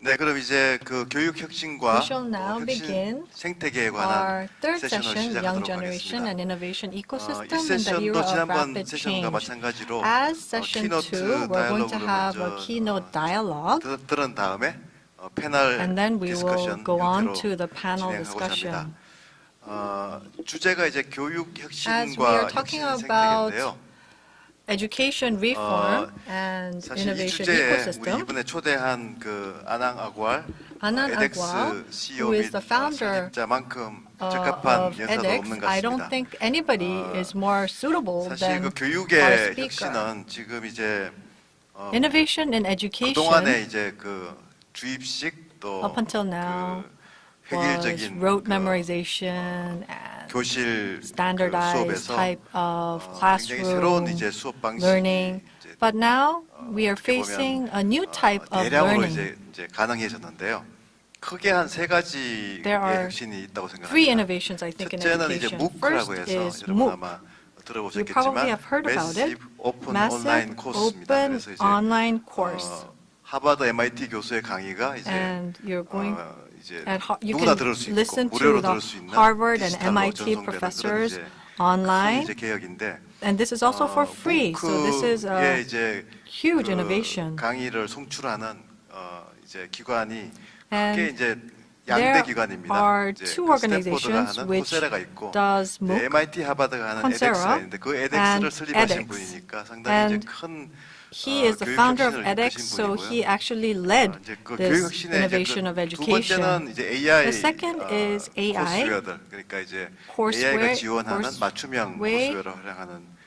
네, 그럼 이제 그 교육 혁신과 We shall now 혁신 begin 생태계에 our 관한 third 세션을 session, Young 시작하도록 Generation 하겠습니다. and Innovation 이 Ecosystem in the 세션도 Era of 지난번 Rapid 세션과 Change. 마찬가지로 As session 2, 키노트 we're going to 다이얼로그를 have a 먼저 keynote dialogue, 들은 다음에 패널 and then we will 디스커션 go on 형태로 to the panel 진행하고자 합니다. discussion. 주제가 이제 교육 As we are 혁신과 talking 혁신 about 생태계인데요. education reform and 사실 이 innovation 주제에 우리 ecosystem, 이번에 초대한 그 아낭 아구알 Anant 에덱스 Agarwal, CEO who 및 is the founder 설립자만큼 적합한 of 연사도 edX, 없는 것 I don't 같습니다. think anybody is more suitable 사실 그 than our 교육의 speaker. 혁신은 지금 이제 Innovation in 그동안에 education 이제 그 주입식 또 up until now 그 was 획일적인 rote 그 memorization and 교실 그 standardized 수업에서 type of 굉장히 새로운 classroom 이제 수업 방식이 learning. 이제 But now we are 어떻게 보면 facing a new type of 대량으로 learning. 이제 가능해졌는데요. 크게 한 세 가지의 There are 혁신이 있다고 three 생각합니다. innovations, I think, in 첫째는 이제 education. MOOC라고 First 해서 is 여러분 MOOC. 아마 You 들어보셨겠지만 probably have heard about it. Massive Open Massive Online Course입니다. Open 그래서 이제 Online Course. 하버드 MIT 교수의 강의가 이제 And you're going 이제 you 누구나 can 들을 수 있고 listen 무료로 to the 들을 수 있는 Harvard and 디지털로 MIT 전송되는 그런 professors 이제 큰 online. 이제 개혁인데 And this is also for free. So this is MOOC의 a 이제 huge 그 innovation. 강의를 송출하는 이제 기관이 크게 And 이제 양대 there 기관입니다. are 이제 two 그 organizations 스탠포드가 하는 which 코세라가 있고 does MOOC, MIT 하버드가 하는 Coursera, 에덱스가 있는데 그 에덱스를 and 설립하신 edX. 분이니까 상당히 이제 And 큰 He is the 교육 founder of 혁신을 edX, 이끄신 so 분이고요. he actually led 이제 그 교육 this 혁신의 innovation of 두 education. 번째는 이제 AI The second is AI, 코스웨어들 그러니까 이제 courseware, AI가 지원하는 맞춤형 courseware. 코스웨어를 활용하는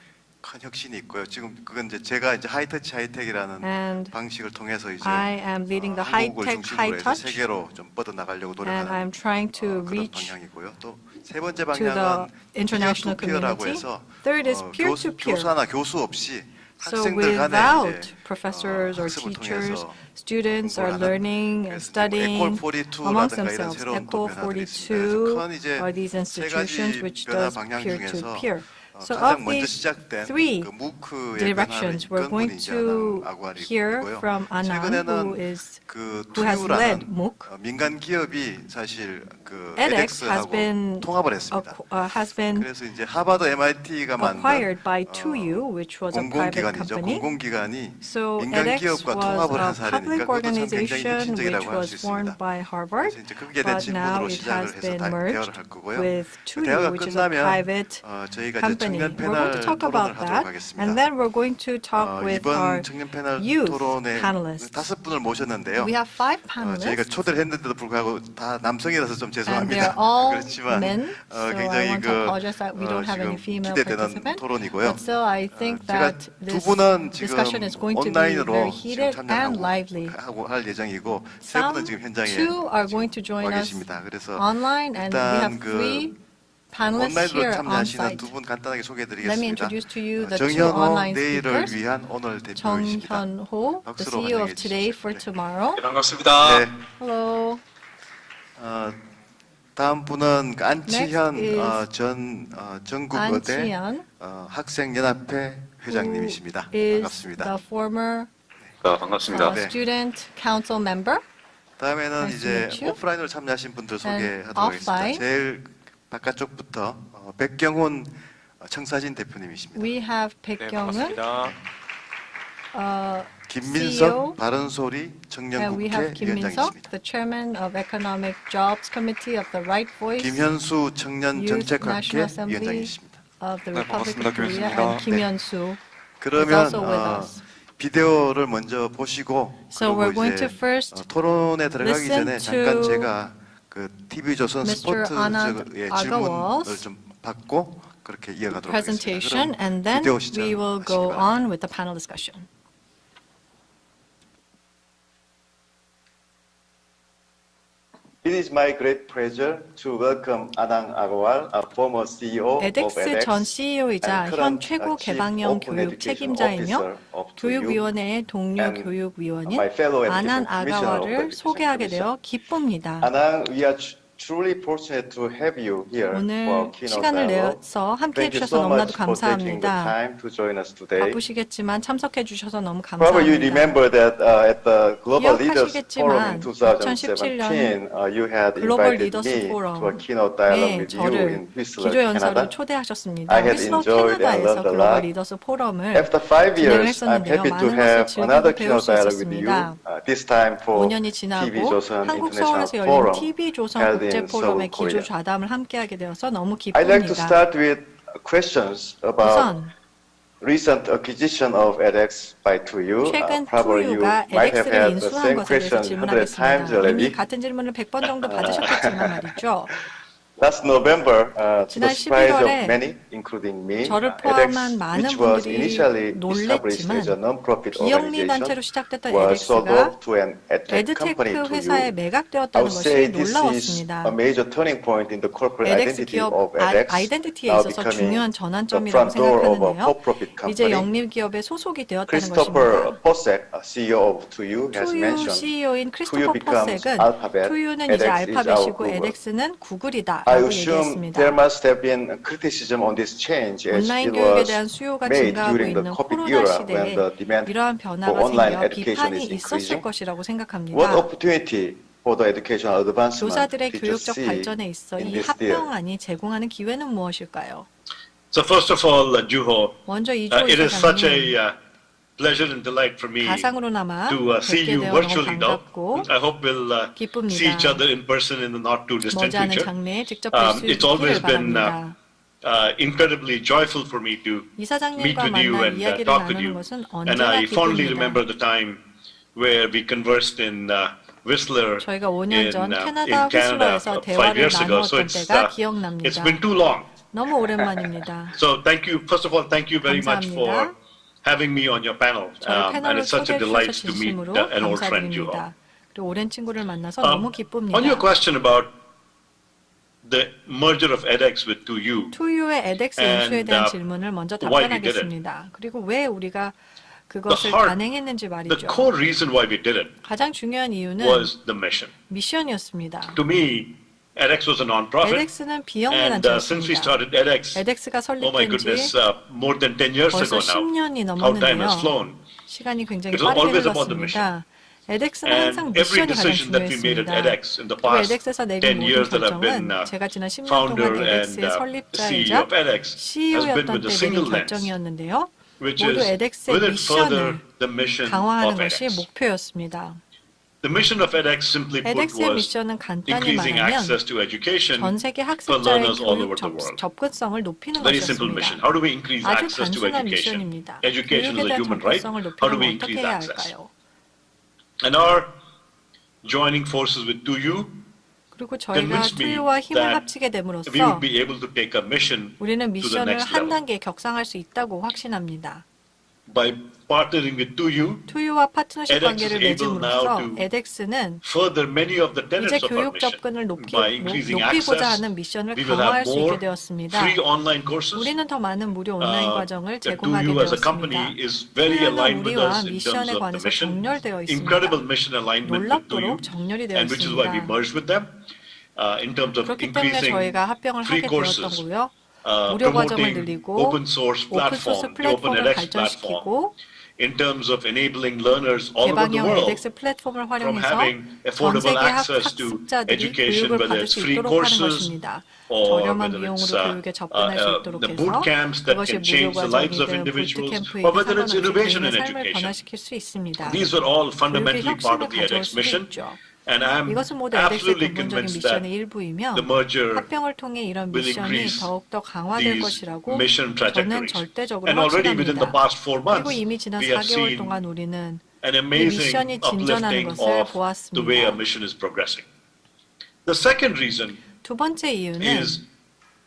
큰 혁신이 있고요. 지금 그건 이제 제가 이제 하이터치 하이텍이라는 And 방식을 통해서 이제 I am leading the 한국을 high-tech, 중심으로 해서 high-touch, 세계로 좀 뻗어 나가려고 and 노력하는 I'm trying to 그런 reach 방향이고요. 또 세 번째 to the 방향은 international 피어투피어라고 community. 해서 Third is peer-to-peer. 교사나 교수 없이 So 학생들 간에 without 이제 professors or 학습을 teachers, 통해서 students are 공부를 하는 learning and 그래서 studying 에콜42라든가 amongst 이런 themselves. 새로운 또 변화들이 있습니다. ECHO42 큰 이제 are these 세 가지 institutions which 변화 does 방향 중에서 peer-to-peer. So 가장 of 먼저 these 시작된 three 그 무크의 변화를 directions, we're 이끈 going 분이 이제 to 아난 hear 아구알이고요. from Anant, who 최근에는 그 who has led 투유라는 MOOC. 민간 기업이 사실 그 edX has 에덱스하고 been 통합을 했습니다. has been 그래서 이제 하버드 MIT가 만든 acquired by 2U, which was a private 공공기관이죠. company. 공공기관이 So 민간 edX 기업과 was 통합을 한 a public 사례니까 그것도 참 굉장히 organization 혁신적이라고 which 할 수 was formed 있습니다. by Harvard, 그래서 이제 그게 된 but 친분으로 now it 시작을 has 해서 been 다 대화를 merged 할 거고요. with 그 대화가 2U, which is a 끝나면 private 저희가 이제 company. 청년 We're going to 패널 talk 토론을 about 하도록 that, 하겠습니다. and then we're going to talk with our 이번 청년 패널 youth 토론에 panelists. 5분을 모셨는데요. We have 5 저희가 panelists, 초대를 했는데도 불구하고 다 남성이라서 좀 and 죄송합니다. they're all 그렇지만 men. So I 굉장히 want to apologize that we don't have any 지금 female 기대되는 participants. 토론이고요. But still, I think 제가 that 두 this 분은 지금 discussion is going to be 온라인으로 very 지금 heated and lively. 참여하고 할 예정이고 세 분은 지금 현장에 Two are going to 지금 join 와 us 계십니다. 그래서 online, and we have 일단 3 panelists 온라인으로 here on 참여하시는 site. 두 분 간단하게 Let me 소개해드리겠습니다. introduce to you the 2 정현호 online 내일을 speakers. 위한 오늘 대표이십니다. 정현호, the 박수로 CEO of 환영해 Today 주십시오. for 네. Tomorrow. 반갑습니다. 네. Hello. 다음 분은 안치현 Next is 전 전국의대 안치현, 학생연합회 회장님이십니다. is 반갑습니다. the former 반갑습니다. 네. student council member. 다음에는 Nice to 이제 meet you. 오프라인으로 참여하신 분들 소개하도록 offline. 하겠습니다. 제일 바깥쪽부터 백경훈 청사진 대표님이십니다. We have 네, 백경은, 반갑습니다. 김민석 CEO, 바른소리 and we 청년국회 have 김민석, 위원장이십니다. the chairman of Economic Jobs Committee of the Right Voice 김현수 Youth 청년정책학회 National Assembly 위원장이십니다. of the 네, Republic 반갑습니다. of Korea, 김현수입니다. and 김현수 is 그러면 also with us. 비디오를 먼저 보시고 So we're 그리고 going 이제 to first 토론에 들어가기 listen 전에 잠깐 to 제가 그 TV조선 Mr. Anant 스포츠의 Agarwal's 질문을 좀 받고 그렇게 이어가도록 presentation, 하겠습니다. and then 비디오 we will 시작하시기 go 바랍니다. on with the panel discussion. It is my great pleasure to welcome Anant Agarwal, a former CEO of edX 전 CEO이자 and 현 current 최고 Chief 개방형 Open 교육 Education 책임자이며 Officer of 2U, 교육위원회의 동료 and 교육위원인 my fellow Education 아난 Commissioner of the 아가왈을 Education 소개하게 Commission. 되어 기쁩니다. Anant, we are truly fortunate to have you here for 오늘 keynote 시간을 dialogue. 내서 함께 Thank you 해주셔서 so 너무나도 much for taking the 감사합니다. time to join us today. 바쁘시겠지만 참석해 주셔서 너무 Probably you 감사합니다. remember that at the Global Leaders Forum in 기억하시겠지만 2017, you had 글로벌 invited 리더스 me to a 포럼에 keynote dialogue with you 저를 in Whistler, 기조연설을 Canada. 초대하셨습니다. I had 위슬러 enjoyed and 캐나다에서 learned a 글로벌 lot. 리더스 포럼을 After 5 진행을 years, I'm 했었는데요. happy to 많은 것을 have another 즐기고 배울 keynote 수 dialogue with you. 있었습니다. This time for 5년이 지나고 TV조선 한국 International 서울에서 열린 Forum TV조선국제포럼의 held in Seoul, 기조 좌담을 함께하게 되어서 너무 I'd like to 기쁩니다. start with questions about 우선 recent acquisition of edX by 2U. 최근 Probably you 투유가 might have edX를 had the 인수한 same 것에 대해서 question 100 times 질문하겠습니다. 이미 already. 같은 질문을 100번 정도 받으셨겠지만 말이죠. Last November, to the 지난 surprise 11월에 of many, including me, 저를 edX, 포함한 많은 which was 분들이 initially established 놀랬지만 as a non-profit 비영리 organization, 단체로 시작됐던 was sold edX가 off to an edtech company 에드테크 to 회사에 you. I 매각되었다는 would say 것이 this is 놀라웠습니다. a major turning point in the corporate edX identity 기업 of edX, 아이덴티티에 now 있어서 becoming 중요한 the 전환점이라고 front door of a 생각하는데요. for-profit 이제 company. 영리기업에 소속이 되었다는 Christopher 것입니다. Posek, CEO of 2U, has 투유 mentioned CEO인 2U 크리스토퍼 becomes 퍼섹은 Alphabet, 투유는 이제 edX is our 알파벳이고 Google. edX는 I 구글이다라고 assume there 얘기했습니다. must have been criticism on this change as 온라인 it 교육에 was 대한 수요가 made 증가하고 during the 있는 COVID 코로나 era 시대에 when the demand 이러한 for 변화가 online 생겨 education 비판이 is 있었을 increasing. 것이라고 What 생각합니다. opportunity for the educational advancement 교사들의 did you 교육적 see 발전에 있어 in 이 this deal? 합병안이 제공하는 기회는 무엇일까요? So first of all, Juho, 먼저 이조 it is such 이사장님 a pleasure and delight for me 가상으로나마 to see 뵙게 you 되어 너무 virtually now. 반갑고 I hope we'll see each 기쁩니다. other in person in the not too distant 머지않은 future. 장래에 직접 뵐 수 It's 있기를 always been 바랍니다. incredibly joyful for me to meet 이사장님과 with you 만나 and 이야기를 talk with 나누는 you. 것은 And 언제나 I fondly 기쁩니다. remember the time where we conversed in Whistler 저희가 5년 전 in 캐나다 Canada 휘슬러에서 5 대화를 years ago. So 나누었던 때가 it's 기억납니다. been too long. 너무 오랜만입니다. So thank you. First of all, thank you very much for 감사합니다. having me on your panel. 저를 And 패널로 it's such a 초대해 delight 주셔서 to meet 진심으로 an old friend, Juho. 감사드립니다. 그리고 오랜 친구를 만나서 너무 기쁩니다. On your question about the merger of edX with 2U, 투유의 edX And, 인수에 대한 질문을 먼저 why we did it. 답변하겠습니다. 그리고 왜 우리가 그것을 heart- 단행했는지 the 말이죠. core reason why we did it 가장 중요한 이유는 was the mission. 미션이었습니다. To me, edX was a non-profit, edX는 비영리 and since we 단체였습니다. started edX, edX가 oh my 설립된 goodness, 지 more than 10 years 벌써 ago now, 10년이 how time has 넘었는데요. flown. 시간이 굉장히 It was 빠르게 always about the 흘렀습니다. edX는 항상 And every 미션이 가장 decision that we made at 중요했습니다. edX in the 그리고 past edX에서 내린 10 모든 years that I've been 결정은 제가 지난 10년 founder 동안 and edX의 CEO 설립자이자 of edX has been CEO였던 with 때 a 내린 single lens, 결정이었는데요. which 모두 is edX의 will it further 미션을 the mission 강화하는 of 것이 edX. 목표였습니다. The mission of edX, simply put, edX의 was 미션은 간단히 increasing 말하면 access to education 전 세계 for 학습자의 learners all 교육 over the world. 접근성을 높이는 Very simple mission. 것이었습니다. How do we increase 아주 access to 단순한 education? 미션입니다. Education 교육에 is a 대한 human right. 접근성을 How do 높이려면 we 어떻게 increase 해야 access? 할까요? And our joining forces with 2U 그리고 저희가 convinced me 투유와 힘을 that 합치게 됨으로써 we would be able to take a mission 우리는 to the 미션을 next 한 level. 단계 격상할 수 있다고 확신합니다. By partnering with 2U, 투유와 파트너십 edX 관계를 is able now 맺음으로써 to edX는 further many of the 이제 tenets of our 교육 mission. 접근을 By increasing 높이고자 access, 하는 미션을 we will 강화할 have 수 있게 more 되었습니다. free online courses. 우리는 더 많은 무료 온라인 과정을 The 제공하게 2U as a 되었습니다. company is very 투유는 aligned with 우리와 us in terms 미션에 of the 관해서 mission. 정렬되어 있습니다. Incredible mission alignment with 2U, 놀랍도록 정렬이 되어 and which is why we 있습니다. merged with them in terms of 그렇기 때문에 increasing 저희가 합병을 free 하게 courses, 되었던 거고요. 무료 과정을 promoting 늘리고 open source 오픈소스 platform, the Open 플랫폼을 edX 발전시키고 platform, in terms of enabling learners all over the 개방형 world edX 플랫폼을 from 활용해서 having 전 affordable 세계 access to 학습자들이 education, 교육을 whether 받을 it's 수 free 있도록 하는 courses 것입니다. or 저렴한 whether 비용으로 it's 교육에 접근할 수 있도록 the 해서 boot camps that 그것이 can 무료 change the lives of 과정이든 individuals, 부트캠프이든 or whether it's 상관없이 innovation in 개인의 삶을 education. 변화시킬 수 있습니다. These are all 교육의 fundamentally part 혁신을 of the 가져올 edX 수도 mission, 있죠. and I'm 이것은 모두 edX의 absolutely 근본적인 convinced that 미션의 일부이며 the merger 합병을 통해 이런 will 미션이 increase 더욱더 강화될 these 것이라고 mission 저는 trajectories. 절대적으로 And already within the 확신합니다. past 4 months, 그리고 이미 지난 we have 4개월 seen 동안 우리는 an 이 amazing 미션이 진전하는 uplifting 것을 of the way our 보았습니다. mission is progressing. The second reason 두 번째 이유는 is,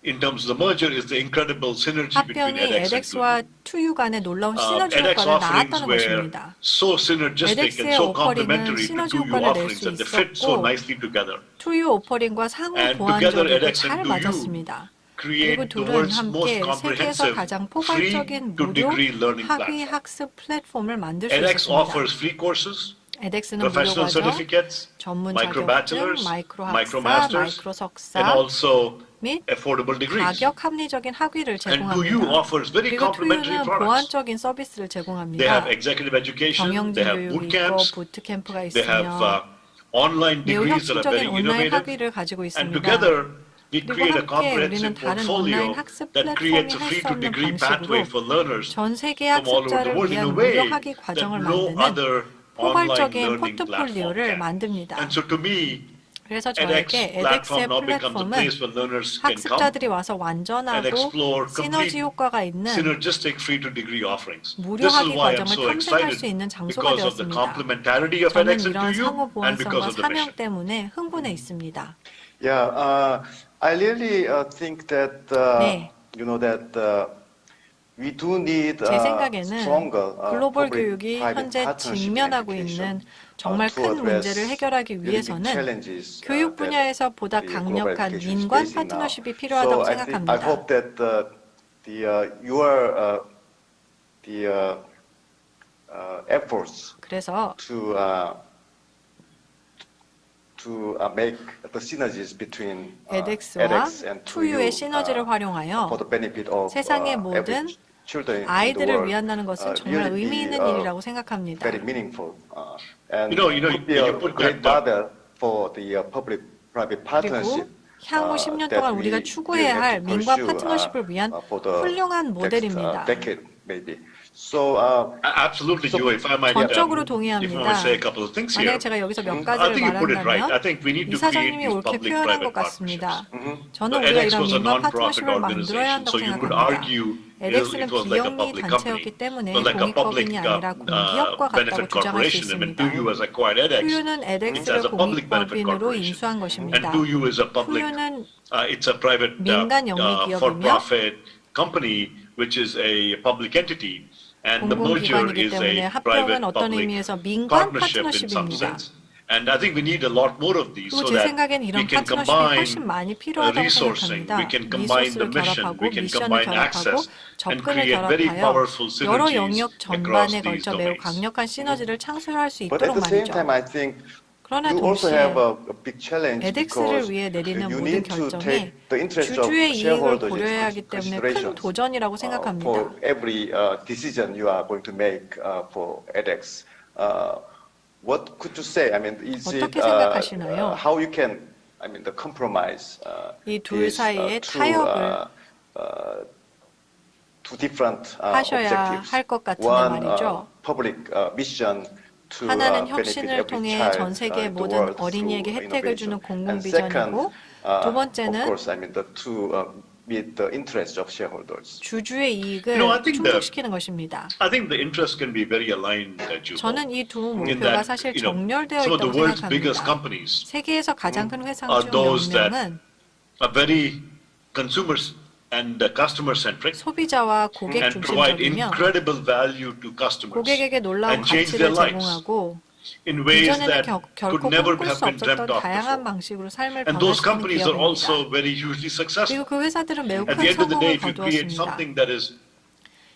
in terms of the merger, is the incredible synergy between 합병이 edX and 2U. edX와 2U 간의 놀라운 시너지 edX 효과를 offerings 낳았다는 were 것입니다. so synergistic and edX의 so 오퍼링은 complementary to 시너지 2U 효과를 낼 offerings 수 that they fit so 있었고 nicely together. 2U 오퍼링과 상호 And 보완적이고 together, edX 잘 and 2U 맞았습니다. create 그리고 the 둘은 world's most 함께 세계에서 comprehensive 가장 free 포괄적인 to 무료 degree learning 학위 platform. 학습 플랫폼을 만들 수 edX 있었습니다. offers free courses edX는 professional 무료과정, certificates, 전문 micro 자격증, bachelors, 마이크로 micro 학사, masters, 마이크로 and 석사 also 및 affordable degrees. 가격 합리적인 학위를 And 2U 제공합니다. offers very 그리고 complementary 2U는 products. 보완적인 서비스를 They 제공합니다. have executive education, 경영진 they have 교육이 boot 있고 camps, 부트캠프가 they have 있으며 online 매우 degrees that are very 혁신적인 온라인 innovative. 학위를 가지고 And 있습니다. together, we 그리고 create a 함께 우리는 comprehensive 다른 portfolio 온라인 학습 that 플랫폼이 creates a 할 수 free-to-degree 없는 pathway 방식으로 for learners 전 세계 from all over the 학습자를 world in a 위한 무료 way 학위 that 과정을 no 만드는 other online 포괄적인 learning platform 포트폴리오를 can. 만듭니다. And so to me, 그래서 edX 저에게 platform edX의 now becomes a 플랫폼은 place where learners can come 학습자들이 와서 and 완전하고 explore complete 시너지 효과가 있는 synergistic free-to-degree offerings. 무료 This is 학위 why I'm 과정을 so 탐색할 수 excited 있는 장소가 because of the 되었습니다. complementarity of 저는 edX and 이런 2U 상호 and because 보완성과 of the 사명 mission. 때문에 흥분해 있습니다. Yeah, I really think that 네. you know that we do need 제 생각에는 stronger 글로벌 교육이 public-private 현재 partnership 직면하고 education, 있는 정말 to 큰 address 문제를 해결하기 really big 위해서는 challenges, 교육 분야에서 보다 the global 강력한 education is 민관 facing now. 파트너십이 필요하다고 So I 생각합니다. hope that your efforts 그래서 to make the synergies between edX와 edX and 2U의 2U 시너지를 활용하여 for the benefit of 세상의 모든 every children in the 아이들을 world 위한다는 것은 정말 really 의미 있는 be, 일이라고 생각합니다. very meaningful and You know, would be a you put great that model for the public-private partnership. 그리고 향후 10년 동안 우리가 추구해야 할 민관 파트너십을 위한 훌륭한 모델입니다. decade maybe. So Absolutely, Joe. If I might, 전적으로 if I 동의합니다. might say a couple of things here. 만약에 제가 여기서 몇 I 가지를 think you put it right. I 말한다면 think we need to create 이사장님이 these 옳게 표현한 것 public-private 같습니다. partnerships. 저는 So 우리가 edX 이런 was a 민관 non-profit 파트너십을 만들어야 organization, 한다고 so you could 생각합니다. argue edX는 it was like a 비영리 public 단체였기 company, 때문에 but like a public 공익법인이 아니라 공기업과 benefit 같다고 주장할 수 corporation. And 있습니다. 2U has acquired edX. 후유는 It's edX를 as a public benefit 공익법인으로 corporation. 인수한 And 것입니다. 2U is a public. 후유는 It's a private 민간 영리 기업이며 for-profit company, which is a public entity. And the merger 공공기관이기 is 때문에 a private 합병은 어떤 public 의미에서 민관 partnership in some 파트너십입니다. sense. And I think we need a lot more of these 그리고 so 제 that 생각엔 we 이런 can 파트너십이 combine 훨씬 많이 필요하다고 resourcing, 생각합니다. we can combine the 리소스를 mission, 결합하고 we can 미션을 combine 결합하고 access and 접근을 create very 결합하여 powerful 여러 synergies 영역 across 전반에 these 걸쳐 매우 domains. 강력한 시너지를 창출할 수 but at 있도록 the same 말이죠. time, I think 그러나 you also 동시에 have a big challenge edX를 because 위해 내리는 you 모든 need to 결정이 take the interest of 주주의 이익을 shareholders 고려해야 하기 into 때문에 큰 consideration 도전이라고 생각합니다. for every decision you are going to make for edX. What could you say? I mean, is it 어떻게 생각하시나요? how you can, I mean, the compromise 이 둘 is 사이의 two, 타협을 two different 하셔야 objectives. 할 것 같은데 One 말이죠. public mission to 하나는 benefit 혁신을 every 통해 child 전 세계의 in the 모든 world 어린이에게 through 혜택을 주는 innovation. 공공 And second, 비전이고 두 of 번째는 course, I mean, to meet the interest of shareholders. 주주의 이익을 I think 충족시키는 것입니다. I think the interests can be very aligned, Juho. 저는 이 두 In 목표가 that, 사실 you know, 정렬되어 some of the 있다고 world's biggest 생각합니다. companies 세계에서 가장 큰 회사 are 중 those that 10명은 are very consumers and customer centric 소비자와 고객 and provide 중심적이며 incredible value to customers 고객에게 놀라운 and change their 가치를 lives 제공하고 in ways 이전에는 that 결코 could never 꿈꿀 have 수 been dreamt 없었던 of 다양한 before. 방식으로 삶을 And those 변화시키는 companies are also 기업입니다. very hugely successful. 그리고 그 회사들은 매우 At 큰 the end of the day, 성공을 if you create 거두었습니다. something that is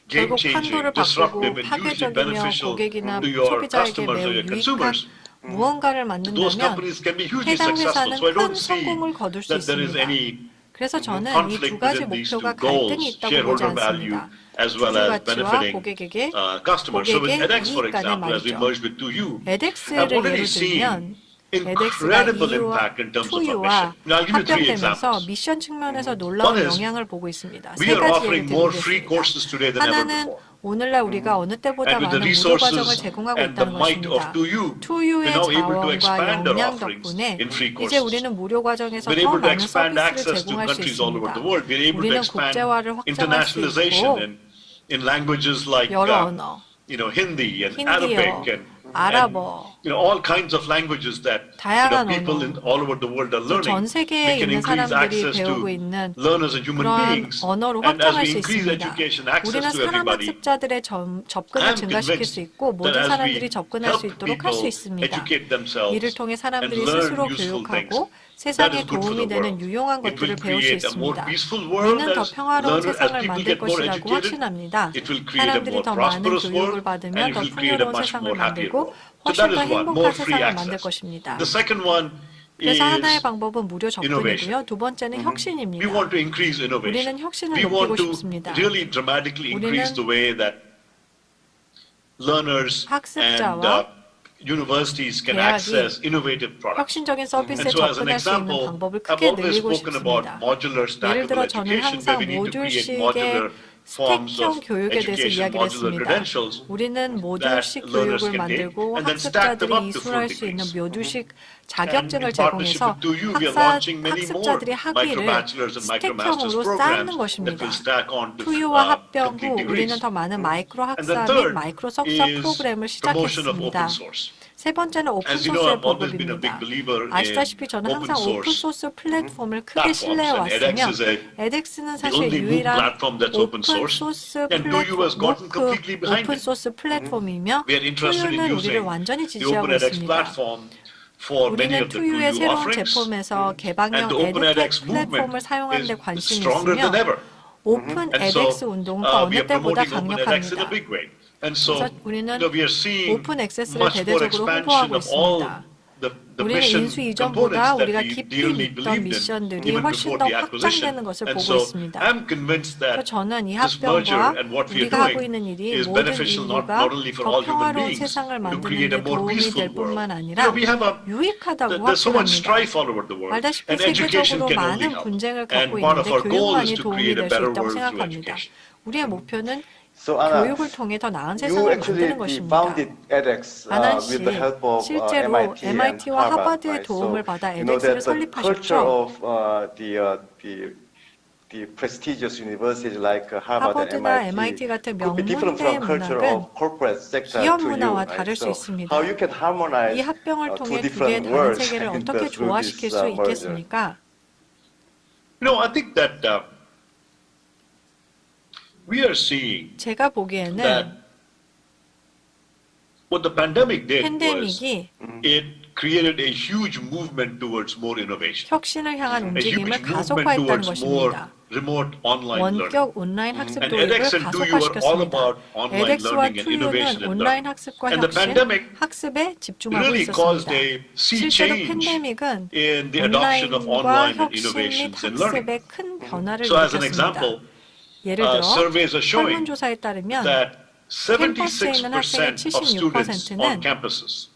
game 결국 판도를 changing, 바꾸고 disruptive, and hugely 파괴적이며 beneficial 고객이나 to your 소비자에게 customers or 매우 your 유익한 consumers, 무언가를 those 만든다면 companies can be hugely 해당 successful. 회사는 So I 큰 don't see 성공을 거둘 수 that there is 있습니다. any 그래서 저는 이 conflict 두 가지 within these two 목표가 goals, 갈등이 있다고 보지 shareholder value 않습니다. as well 주주 as 가치와 benefiting 고객에게 customers. So with 고객의 edX, for 이익 간의 example, as we 말이죠. merged with 2U, I've edX를 already 예를 seen 들면 edX가 incredible 2U와 impact in terms of our 2U와 mission. Now, I'll give you three 합병되면서 examples. 미션 측면에서 놀라운 One is 영향을 보고 있습니다. We 세 are 가지 예를 offering more free 드리겠습니다. courses today than ever 하나는 before. 오늘날 우리가 어느 때보다 And with the 많은 무료 과정을 resources 제공하고 and the 있다는 might of 것입니다. 2U, we're 2U의 now able to 자원과 expand our 역량 offerings 덕분에 in free 이제 courses. 우리는 무료 과정에서 We're 더 able to 많은 expand 서비스를 access to 제공할 수 countries all over 있습니다. the world. We're able to 우리는 expand 국제화를 확장할 수 internationalization 있고 in languages like 여러 언어, Hindi and 힌디어, Arabic and 아랍어, all kinds of languages that 다양한 people 언어, all over the world are learning. 전 세계에 We can 있는 increase 사람들이 access to 배우고 있는 learners and human 그런 beings. 언어로 And as 확장할 we 수 increase 있습니다. education 우리는 access to 사람 everybody, 학습자들의 접근을 I'm 증가시킬 수 convinced 있고 모든 that as 사람들이 we 접근할 수 help 있도록 할 수 people 있습니다. educate themselves 이를 통해 and 사람들이 learn 스스로 useful things, 교육하고 that 세상에 is good for 도움이 the 되는 world. 유용한 It 것들을 will 배울 수 create a more 있습니다. peaceful world 이는 더 as 평화로운 learners, as 세상을 people 만들 get more 것이라고 educated. 확신합니다. It will create a 사람들이 more 더 많은 prosperous 교육을 world, 받으면 and it 더 will create a 풍요로운 much 세상을 more happier 만들고 world. 훨씬 더 that is one, 행복한 more free 세상을 만들 access. 것입니다. The second one 그래서 하나의 is 방법은 무료 접근이고요. innovation. 두 번째는 we 혁신입니다. want to increase innovation. 우리는 혁신을 We 높이고 want to 싶습니다. really dramatically increase 우리는 the way that learners and 학습자와 universities can 대학이 access innovative products. 혁신적인 서비스에 And so as an 접근할 수 있는 example, 방법을 I've 크게 always 늘리고 spoken about 싶습니다. modular 예를 stackable 들어 저는 education, 항상 where we need to create modular 모듈식의 forms 스택형 of 교육에 대해서 education, 이야기를 modular 했습니다. credentials 우리는 that 모듈식 learners 교육을 can take, 만들고 and then stack them 학습자들이 up to full 이수할 수 있는 degrees. 모듈식 And 자격증을 in partnership 제공해서 with 2U, we are launching many more 학습자들이 학위를 micro-bachelors and micro-masters 스택형으로 쌓는 programs that 것입니다. will stack on to 투유와 합병 complete 후 우리는 degrees. 더 많은 마이크로 And then 학사 및 third 마이크로 석사 is 프로그램을 promotion of open 시작했습니다. source. 세 번째는 As you know, 오픈소스의 I've always been a big 보급입니다. believer in 아시다시피 저는 open 항상 source 오픈소스 플랫폼을 크게 platforms, 신뢰해왔으며 and edX is edX는 the 사실 only MOOC 유일한 platform that's open source. 오픈소스 And 2U has gotten completely behind it. 오픈소스 플랫폼이며 We are interested in 투유는 우리를 using 완전히 the 지지하고 open edX 있습니다. platform for many 우리는 of the 투유의 2U 새로운 offerings. 제품에서 And 개방형 the open 에듀텍 edX 플랫폼을 movement 사용하는 데 is 관심이 stronger than 있으며 ever. 오픈 And so edX 운동은 더 we 어느 are 때보다 promoting open edX in a 강력합니다. big way. And so 그래서 우리는 we are seeing 오픈 액세스를 much more 대대적으로 expansion 홍보하고 of all 있습니다. the 우리는 mission 인수 이전보다 components that 우리가 we 깊이 dearly 믿던 believed in 미션들이 even 훨씬 before 더 the acquisition. 확장되는 것을 And 보고 so 있습니다. I'm convinced 그래서 that 저는 이 this merger 합병과 and what we are 우리가 하고 doing 있는 일이 is 모든 beneficial 인류가 not only for 더 all human 평화로운 beings 세상을 to 만드는 create 데 a more 도움이 peaceful 될 뿐만 world. 아니라 We have 유익하다고 there's so much 확신합니다. strife all over the world, 알다시피 and education 세계적으로 can only 많은 help. 분쟁을 And 겪고 part of 있는데 our goal is 교육만이 to 도움이 create a 될 수 better 있다고 world through 생각합니다. education. 우리의 목표는 So Anant, 교육을 통해 더 나은 you 세상을 actually 만드는 것입니다. founded edX 아난 with 씨, the help of 실제로 MIT and MIT와 Harvard, 하버드의 right? 도움을 So 받아 you know edX를 that the culture 설립하셨죠. of the prestigious universities like Harvard and 하버드나 MIT MIT 같은 could be different 명문대 from culture 문학은 of corporate sector 기업 to you, 문화와 right? 다를 수 So 있습니다. how you can harmonize 이 합병을 two 통해 두 개의 different 다른 worlds 세계를 in 어떻게 through this 조화시킬 수 merger? 있겠습니까? You know, I think that we are seeing 제가 that 보기에는 what the pandemic did was 팬데믹이 it created a huge movement towards more innovation, 혁신을 향한 a huge 움직임을 movement 가속화했다는 towards more 것입니다. remote online learning. 원격 온라인 학습 And 도입을 edX and 2U are all 가속화시켰습니다. about online edX와 learning and innovation 2U는 and 온라인 learning. 학습과 And the 혁신, pandemic 학습에 집중하고 really caused 있었습니다. a sea 실제로 change 팬데믹은 in the adoption of 온라인과 online and 혁신 및 innovations in learning. 학습에 큰 변화를 So as an 일으켰습니다. example, 예를 들어 surveys are showing 설문조사에 따르면 that 캠퍼스에 있는 학생의 76% of students on 76%는 campuses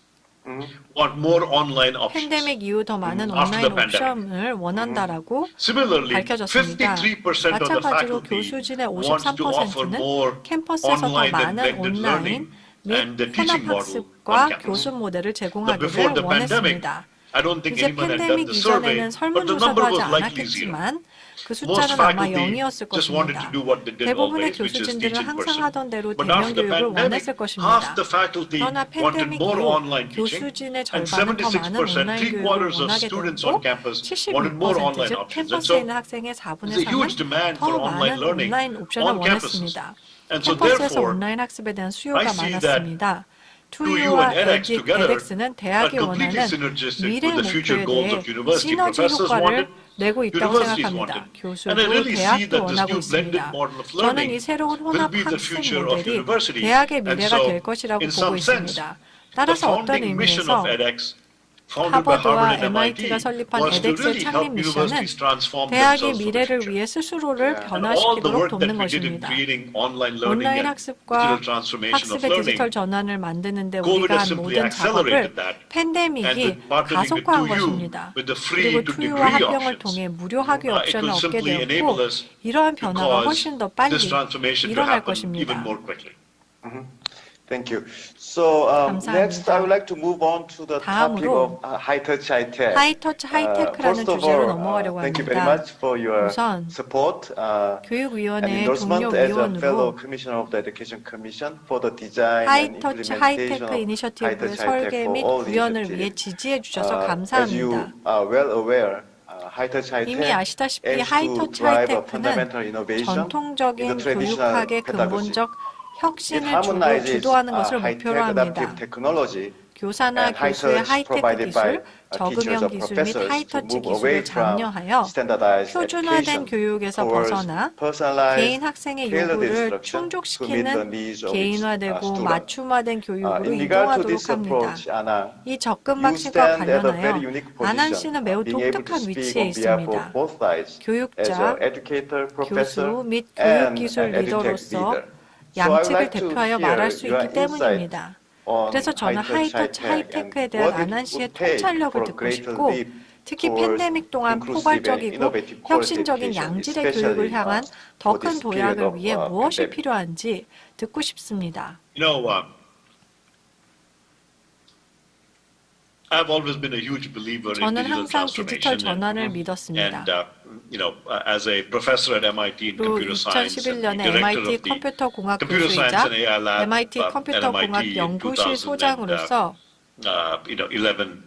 want more online options. 팬데믹 이후 더 많은 after 온라인 the pandemic. 옵션을 원한다라고 Similarly, 밝혀졌습니다. 53% of the 마찬가지로 faculty 교수진의 wants to offer 53%는 more 캠퍼스에서 더 online and 많은 blended learning 온라인 및 and the teaching model 혼합학습과 on campus. 교수 모델을 But before 제공하기를 the pandemic, 원했습니다. I don't think 이제 anyone had done 팬데믹 the survey, 이전에는 but the 설문조사도 number 하지 was likely zero. 않았겠지만 그 Most 숫자는 아마 faculty 0이었을 just wanted 것입니다. to do what they did 대부분의 always, which is 교수진들은 teach in 항상 person. 하던 대로 But 대면 after the 교육을 pandemic, 원했을 것입니다. half the faculty 그러나 wanted 팬데믹 more 이후 online teaching, 교수진의 and 절반은 더 많은 76%, 온라인 교육을 3/4 of 원하게 students 되었고 on campus wanted more 76% online 즉 options. And 캠퍼스에 so 있는 학생의 4분의 there's a huge 3은 demand 더 for online 많은 learning 온라인 옵션을 on campuses. 원했습니다. And so 캠퍼스에서 therefore, 온라인 학습에 대한 수요가 I see that 많았습니다. 2U 투유와 and edX together edX는 대학이 are completely 원하는 synergistic 미래 with the future 목표에 goals 대해 of university. 시너지 Professors 효과를 wanted, 내고 있다고 universities 생각합니다. wanted. And I 교수도 really see 대학도 that this 원하고 new blended 있습니다. model of 저는 이 learning 새로운 will 혼합 be the 학습 future of 모델이 universities. 대학의 And 미래가 so, 될 것이라고 in 보고 some sense, 있습니다. the 따라서 어떤 founding mission 의미에서 of edX, founded by 하버드와 Harvard and MIT, MIT가 설립한 was to edX의 really 창립 help 미션은 universities transform 대학이 themselves for the 미래를 future. 위해 스스로를 And all the 변화시키도록 work that 돕는 we did in 것입니다. creating online learning 온라인 and 학습과 digital transformation of 학습의 learning, 디지털 전환을 만드는데 COVID 우리가 has 한 simply 모든 accelerated 작업을 that. And 팬데믹이 with partnering with 가속화한 2U, 것입니다. with the free 그리고 to 투유와 degree 합병을 options, 통해 무료 학위 it 옵션을 will 얻게 simply enable 되었고 us 이러한 to 변화가 cause 훨씬 더 빨리 this transformation to 일어날 happen even 것입니다. more quickly. Thank you. So next, I would like to move on to the topic 다음으로 of high touch, high tech. 하이터치 하이테크라는 First of 주제로 all, 넘어가려고 thank you very 합니다. much for your 우선 support and 교육위원회 동료 endorsement as a fellow 위원으로 commissioner of the Education Commission for the design and 하이터치 implementation 하이테크 of 이니셔티브의 high touch, high 설계 tech 및 for all 구현을 위해 initiatives. 지지해 주셔서 As you 감사합니다. are well aware, high touch, high 이미 tech 아시다시피 aims to 하이터치 drive a 하이테크는 fundamental innovation in the 전통적인 traditional 교육학의 pedagogy. 근본적 It 혁신을 harmonizes 주도하는 것을 high-tech 목표로 adaptive 합니다. technology 교사나 and high 교수의 touch 하이테크 provided by 기술, 저금형 teachers or 기술 및 professors to 하이터치 move away 기술을 from 장려하여 standardized 표준화된 education 교육에서 towards 벗어나 personalized, 개인 학생의 tailored 요구를 instruction to meet the 충족시키는 needs of each 개인화되고 student. 맞춤화된 교육으로 In regard to 이동하도록 this 합니다. approach, Anna, 이 you 접근 방식과 stand at a 관련하여 very unique 아난 position, 씨는 매우 being able to 독특한 speak 위치에 on behalf 있습니다. of both sides as 교육자, an educator, professor, 교수 및 and 교육기술 an edutech 리더로서 leader. So I would 양측을 like to 대표하여 hear 말할 수 your 있기 insight 때문입니다. on 그래서 저는 하이터치, 하이테크에 대한 아난 씨의 통찰력을 듣고 싶고 특히 팬데믹 동안 포괄적이고 혁신적인 양질의 교육을 향한 더 큰 도약을 위해 무엇이 필요한지 듣고 싶습니다. I've always been a huge believer in 저는 digital 항상 디지털 transformation. 전환을 믿었습니다. And as a professor at MIT in 또 computer science, and 2011년에 director MIT of the 컴퓨터 공학 computer science 교수이자 and AI lab MIT at 컴퓨터 공학 MIT in 연구실 소장으로서 2011,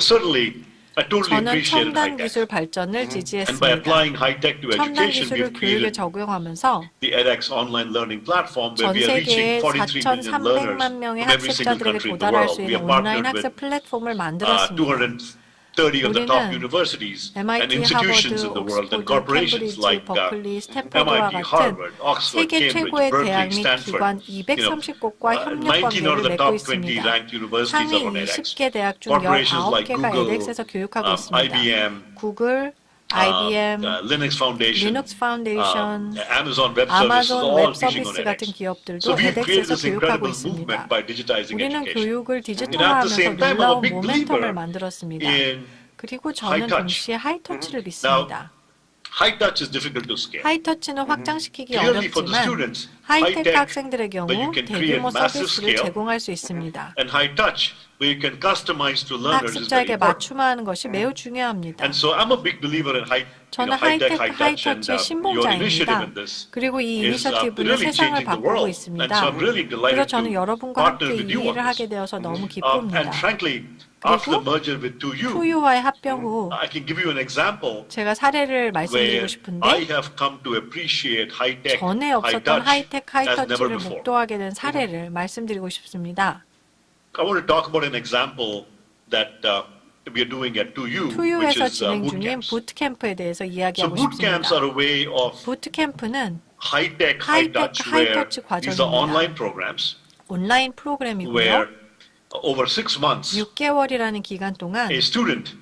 certainly I totally 저는 appreciated 첨단 high-tech. 기술 발전을 And by 지지했습니다. applying high-tech to 첨단 education, 기술을 we've 교육에 created 적용하면서 the edX online learning platform where 전 we are reaching 세계의 43 million learners 4,300만 명의 from every single 학습자들에게 country in the 도달할 수 world. We 있는 have 온라인 partnered 학습 with 플랫폼을 만들었습니다. 230 of the top 우리는 universities and MIT, institutions 하버드, in the world and 옥스포드, corporations 캠브리지, like 버클리, 스탠퍼드와 MIT, 같은 Harvard, Oxford, 세계 Cambridge, 최고의 Berkeley, 대학 및 Stanford. 기관 230곳과 협력 19 out of 관계를 the 맺고 top 20 있습니다. ranked universities 상위 are on edX. 20개 대학 중 Corporations like 19개가 Google, edX에서 교육하고 있습니다. IBM, 구글, IBM, Linux Foundation, 리눅스 파운데이션, Amazon Web Services, 아마존 all 웹 teaching 서비스 on 같은 edX. 기업들도 So we've created edX에서 this 교육하고 incredible 있습니다. movement by digitizing 우리는 education. 교육을 And at the 디지털화하면서 same time, I'm a 놀라운 big 모멘텀을 believer 만들었습니다. in 그리고 저는 high touch. 동시에 하이터치를 Now, 믿습니다. high touch is difficult to scale. 하이터치는 확장시키기 Clearly for the 어렵지만 students, 하이테크 high-tech, 학생들의 경우 but you can create 대규모 massive 서비스를 scale. 제공할 수 있습니다. And high touch, where you can customize to learners is very 학습자에게 important. 맞춤하는 것이 매우 중요합니다. And so I'm a big believer in 저는 high-tech, 하이테크, high touch, and 하이터치의 your initiative 신봉자입니다. in this 그리고 이 is 이니셔티브는 really 세상을 changing the 바꾸고 world. 있습니다. And so I'm really 그래서 delighted 저는 to 여러분과 함께 partner with 이 you on 일을 하게 this. 되어서 너무 And 기쁩니다. frankly, after the merger with 2U, 투유와의 합병 후 I can give you an example 제가 사례를 where 말씀드리고 I 싶은데 have come to appreciate high-tech, 전에 high 없었던 touch 하이테크, as never 하이터치를 before. 목도하게 된 사례를 말씀드리고 싶습니다. I want to talk about an example that we are doing at 2U, which 투유에서 is 진행 boot 중인 camps. 부트캠프에 대해서 So 이야기하고 boot camps 싶습니다. are a way of 부트캠프는 high-tech, high-touch, high where touch these are 과정입니다. online programs 온라인 프로그램이고요. where over 6 months 6개월이라는 기간 동안 a student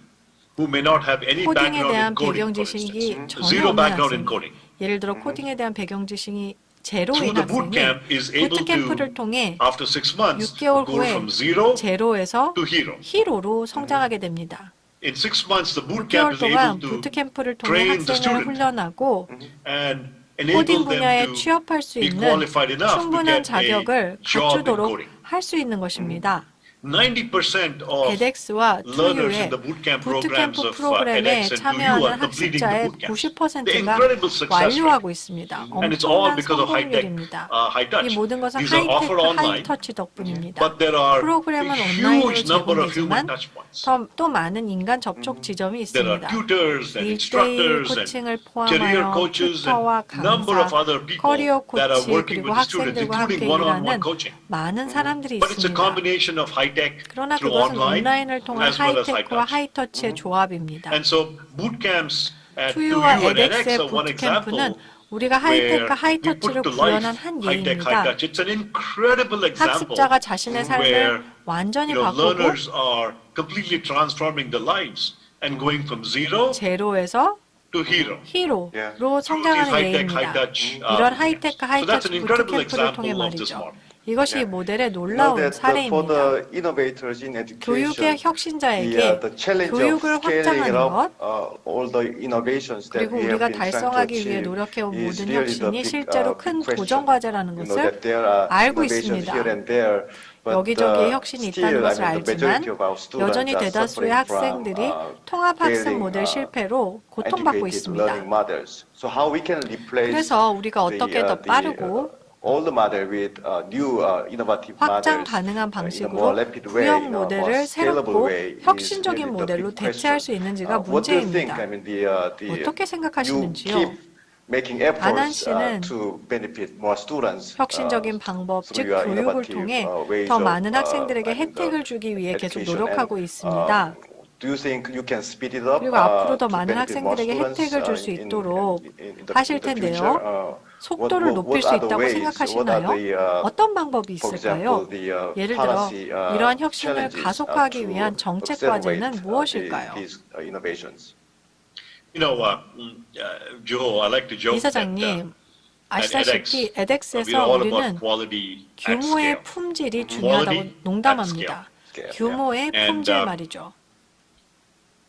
who may not have any 코딩에 background 대한 in coding, 배경 for 지식이 instance, 전혀 zero 없는 background in 학생이 coding, 예를 들어 코딩에 대한 배경 지식이 제로인 through the boot 학생이 camp is able 부트캠프를 to, 통해 after 6 months, 6개월 go 후에 from zero 제로에서 to hero. 히로로 성장하게 됩니다. In 6 months, the boot 6개월 camp is 동안 able to 부트캠프를 통해 train the 학생을 student 훈련하고 and 코딩 enable 분야에 them to 취업할 수 be 있는 qualified enough to 충분한 get a 자격을 job in 갖추도록 coding. 할 수 있는 것입니다. 90% of edX와 learners in 투유의 the bootcamp programs 부트캠프 of 프로그램에 edX and 2U 참여하는 are completing the 학습자의 bootcamps. The 90%가 incredible success rate. 완료하고 있습니다. And it's all 엄청난 because of high-tech, 성공률입니다. high touch. 이 모든 것은 These are offered 하이테크, online, 하이터치 덕분입니다. but there are 프로그램은 a 온라인으로 huge number of human 제공되지만 touch points. 또 많은 인간 접촉 지점이 There are 있습니다. tutors and 1대1 instructors 코칭을 and career 포함하여 coaches 튜터와 and number of 강사, other people 커리어 that are 코치 working 그리고 with the students, 학생들과 함께 including one-on-one 일하는 coaching. 많은 사람들이 But it's a 있습니다. combination of high-tech 그러나 through 그것은 online 온라인을 통한 as well as 하이테크와 high-touch. 하이터치의 조합입니다. And so boot camps at 2U 투유와 and edX edX의 are one example 부트캠프는 우리가 where 하이테크, we 하이터치를 put to life 구현한 한 high-tech, 예입니다. high-touch. It's an incredible example 학습자가 자신의 where 삶을 완전히 바꾸고 learners are completely transforming their lives and going from zero 제로에서 to hero. 히로로 Through 성장하는 these high-tech, 예입니다. high-touch, 이런 하이테크, so that's 하이터치 an incredible 부트캠프를 통해 example of this 말이죠. model. 이것이 이 모델의 Know 놀라운 that for 사례입니다. the innovators in 교육의 education, 혁신자에게 the challenge of 교육을 scaling 확장하는 up 것, all the innovations that 그리고 we have 우리가 been trying to 달성하기 위해 achieve 노력해온 is 모든 really the 혁신이 big, 실제로 big 큰 question. 도전 과제라는 You know 것을 that there are 알고 innovations 있습니다. here and there, but 여기저기에 혁신이 있다는 still, 것을 the 알지만 majority of our students 여전히 are 대다수의 suffering from 학생들이 통합학습 failing, 모델 실패로 고통받고 antiquated 있습니다. learning models. So how we can replace 그래서 우리가 어떻게 더 빠르고 old model with new innovative 확장 models 가능한 in a more 방식으로 rapid way, 구형 in a more 모델을 scalable 새롭고 way is 혁신적인 really the 모델로 big 대체할 수 question. 있는지가 What do you think? 문제입니다. I mean, 어떻게 you 생각하시는지요? keep making 아난 efforts 씨는 to benefit more students 혁신적인 방법, 즉 through your 교육을 innovative 통해 ways 더 of 많은 학생들에게 and, 혜택을 주기 위해 계속 education. 노력하고 And, 있습니다. do you think you can speed it up 그리고 앞으로 더 to 많은 benefit more 학생들에게 students 혜택을 줄 수 있도록 in 하실 the 텐데요. future? 속도를 높일 수 있다고 생각하시나요? 어떤 방법이 for 있을까요? example, the 예를 들어 policy 이러한 혁신을 challenges 가속화하기 to 위한 정책 accelerate 과제는 무엇일까요? these innovations? You know, Joe, I like to joke 이사장님, 아시다시피 we're 에덱스에서 all 우리는 about quality at 규모의 scale. 품질이 중요하다고 농담합니다. scale. 규모의 And, 품질 말이죠.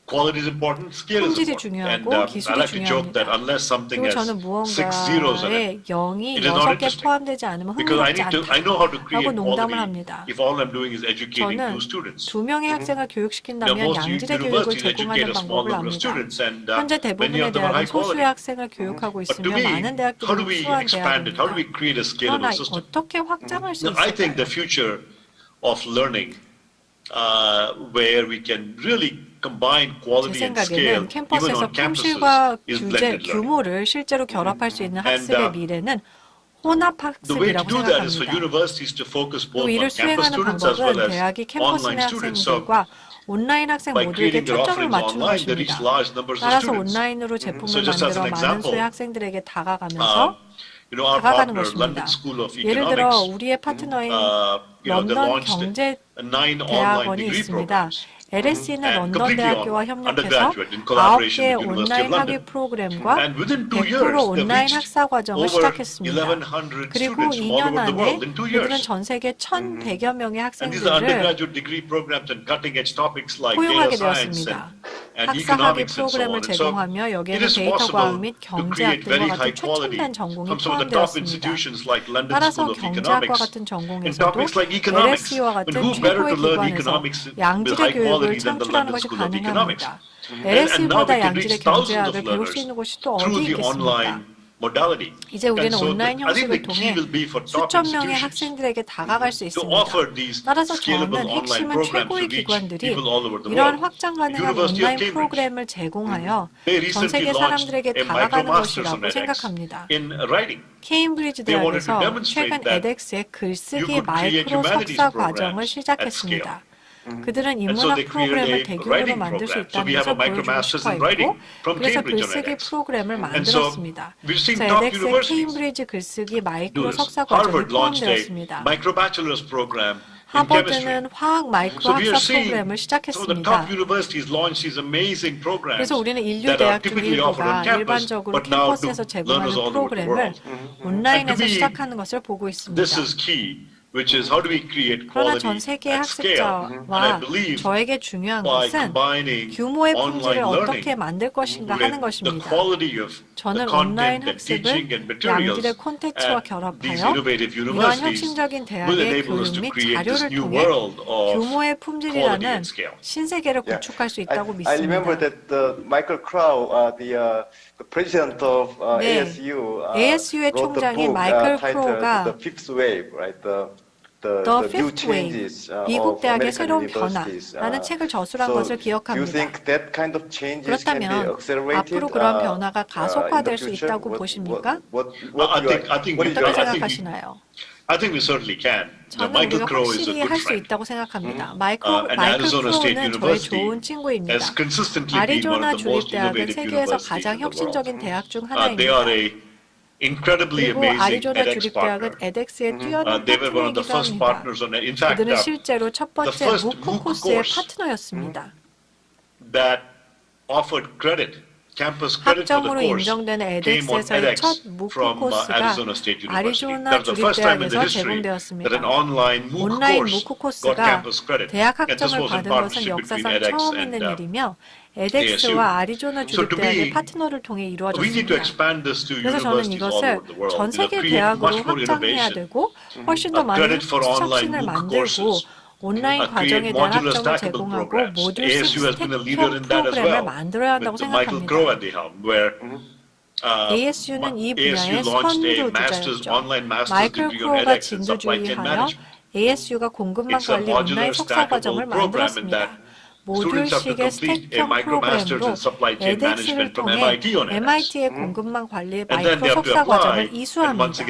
Quality is important, scale is 품질이 important. 중요하고 And I 기술이 like to joke that 중요합니다. unless something 그리고 has 저는 6 zeros in 무언가에 it, 0이 it is not 6개 interesting. 포함되지 않으면 Because I 흥미롭지 know how to 않다라고 create 농담을 quality 합니다. if all I'm doing is educating 저는 2 students. 2명의 학생을 교육시킨다면 Most 양질의 교육을 universities 제공하는 educate a small 방법을 number of 압니다. students, and 현재 many 대부분의 of them are 대학은 high quality. 소수의 학생을 교육하고 But to 있으며 me, 많은 대학들이 how do we 우수한 expand it? How do we 대학입니다. create a 그러나 scalable system? 어떻게 확장할 수 Now, I think 있을까요? the future of learning, where we can really combine 제 quality and scale, 생각에는 even 캠퍼스에서 on campuses, 품질과 is 규제, blended learning. 규모를 실제로 결합할 수 있는 And, 학습의 미래는 혼합 The way to 학습이라고 do that is for 생각합니다. universities to focus 그리고 both on 이를 campus 수행하는 students as well 방법은 as 대학이 캠퍼스 내 online students. So, 학생들과 온라인 학생 by 모두에게 creating their 초점을 offerings 맞추는 online, they reach 것입니다. large numbers of 따라서 students. 온라인으로 제품을 So just as 만들어 an 많은 example, 수의 학생들에게 다가가면서 our 다가가는 partner, 것입니다. London School of 예를 들어 Economics, 우리의 파트너인 they 런던 launched 9 online 경제대학원이 degree 있습니다. programs. LSE는 And 런던 completely 대학교와 online, 협력해서 undergraduate in collaboration 9개의 with University 온라인 of 학위 London. 프로그램과 And within 2 100% years, they've 온라인 reached 학사 과정을 over 시작했습니다. 1,100 그리고 students from all 2년 over the 안에 world in 2 그들은 years. 전 세계 1,100여 명의 And these are 학생들을 undergraduate degree programs and cutting-edge topics like 포용하게 data science 되었습니다. and 학사 학위 economics and so 프로그램을 on. And so 제공하며 it 여기에는 is 데이터 possible 과학 및 to create 경제학들과 very high 같은 quality 최첨단 전공이 from some of the top 포함되었습니다. institutions like London 따라서 School of 경제학과 Economics 같은 in 전공에서도 topics like economics. LSE와 But 같은 who better 최고의 to learn 기관에서 economics with 양질의 high 교육을 quality than the 창출하는 London 것이 School of Economics? 가능합니다. And now LSE보다 we can 양질의 reach thousands 경제학을 of 배울 수 learners 있는 곳이 또 어디 through the 있겠습니까? online modality. 이제 우리는 And so 온라인 I think 형식을 the key 통해 will be for top 수천 명의 institutions 학생들에게 다가갈 수 to 있습니다. offer these 따라서 scalable 저는 online 핵심은 programs to 최고의 reach 기관들이 people all over the 이러한 world. 확장 가능한 University 온라인 of Cambridge, 프로그램을 제공하여 they 전 recently 세계 launched 사람들에게 a 다가가는 micromasters 것이라고 on edX 생각합니다. in writing. 케임브리지 They wanted to 대학에서 demonstrate 최근 that 에덱스의 you 글쓰기 could create 마이크로 humanities 석사 programs 과정을 at 시작했습니다. 그들은 And so 인문학 they 프로그램을 created a 대규모로 writing 만들 수 program. 있다는 So we have 것을 a 보여주고 micromasters 싶어 in writing 했고 from 그래서 Cambridge on 글쓰기 edX. 프로그램을 And so 만들었습니다. we've seen 그래서 top 에덱스의 universities 케임브리지 글쓰기 do 마이크로 this. 석사 과정이 Harvard launched a 포함되었습니다. microbachelor's program in chemistry. 하버드는 화학 마이크로 So we are 학사 seeing 프로그램을 some of the top 시작했습니다. universities launch these amazing programs 그래서 우리는 인류 that are 대학 중 typically offered 일부가 on campus, 일반적으로 but now 캠퍼스에서 to 제공하는 learners all over the 프로그램을 world. 온라인에서 And to me, 시작하는 것을 보고 있습니다. This is key, which is how do we create 그러나 quality 전 세계 at scale? And I 학습자와 believe 저에게 중요한 by 것은 combining 규모의 품질을 online 어떻게 learning 만들 것인가 하는 with the 것입니다. quality of the 저는 온라인 content and teaching 학습을 and materials 양질의 콘텐츠와 at these 결합하여 innovative 이러한 universities 혁신적인 will 대학의 enable us 교육 to 및 create this 자료를 new 통해 world of 규모의 quality 품질이라는 and scale. 신세계를 구축할 수 있다고 I remember 믿습니다. that Michael Crow, the president of 네, ASU, ASU의 wrote the 총장인 book 마이클 titled 크로우가 The Fifth Wave, right? The new Fifth Wave, changes 미국 of 대학의 American 새로운 universities. 변화라는 책을 저술한 So 것을 do you 기억합니다. think that kind of changes can be 그렇다면 accelerated 앞으로 그런 변화가 in the 가속화될 수 future? 있다고 보십니까? I think 어떻게 생각하시나요? I think we certainly can. 저는 Michael 우리가 Crow is a 확실히 good 할 수 friend. 있다고 생각합니다. 마이클 And Arizona State 크로우는 저의 University 좋은 친구입니다. has consistently been one 아리조나 of the most 주립대학은 innovative 세계에서 universities 가장 in the world. 혁신적인 대학 중 They are 하나입니다. a incredibly 그리고 amazing 아리조나 edX 주립대학은 partner. 에덱스의 뛰어난 They were one of the 파트너이기도 first 합니다. partners on it. In fact, 그들은 실제로 첫 번째 first 무크 MOOC 코스의 course 파트너였습니다. that offered credit, campus credit for the 학점으로 course, 인정되는 came on 에덱스에서의 첫 edX 무크 from 코스가 Arizona State University. 아리조나 That was the first time in the 주립대학에서 history that an 제공되었습니다. online MOOC 온라인 course 무크 got 코스가 campus credit. 대학 And this 학점을 was in 받은 것은 partnership between 역사상 edX 처음 and 있는 일이며 ASU. 에덱스와 아리조나 So to 주립대학의 me, 파트너를 통해 we need 이루어졌습니다. to expand this to 그래서 저는 universities all 이것을 over the world. 전 세계 create 대학으로 much more 확장해야 innovation. 되고 훨씬 더 많은 credit for online 혁신을 MOOC 만들고 courses. 온라인 과정에 create 대한 modular 학점을 stackable 제공하고 programs. 모듈 ASU has been a leader 스택형 in that as 프로그램을 well, 만들어야 한다고 with Michael Crow 생각합니다. at the helm, where ASU는 이 ASU 분야의 launched a master's, 선두주자였죠. online master's 마이클 degree on 크로우가 edX in supply chain 진두주의하여 management. ASU가 공급망 It's a 관리 온라인 modular 석사 과정을 stackable program in 만들었습니다. that 모듈식의 스택형 프로그램으로 edX를 통해 MIT의 공급망 관리 마이크로 석사 과정을 이수합니다.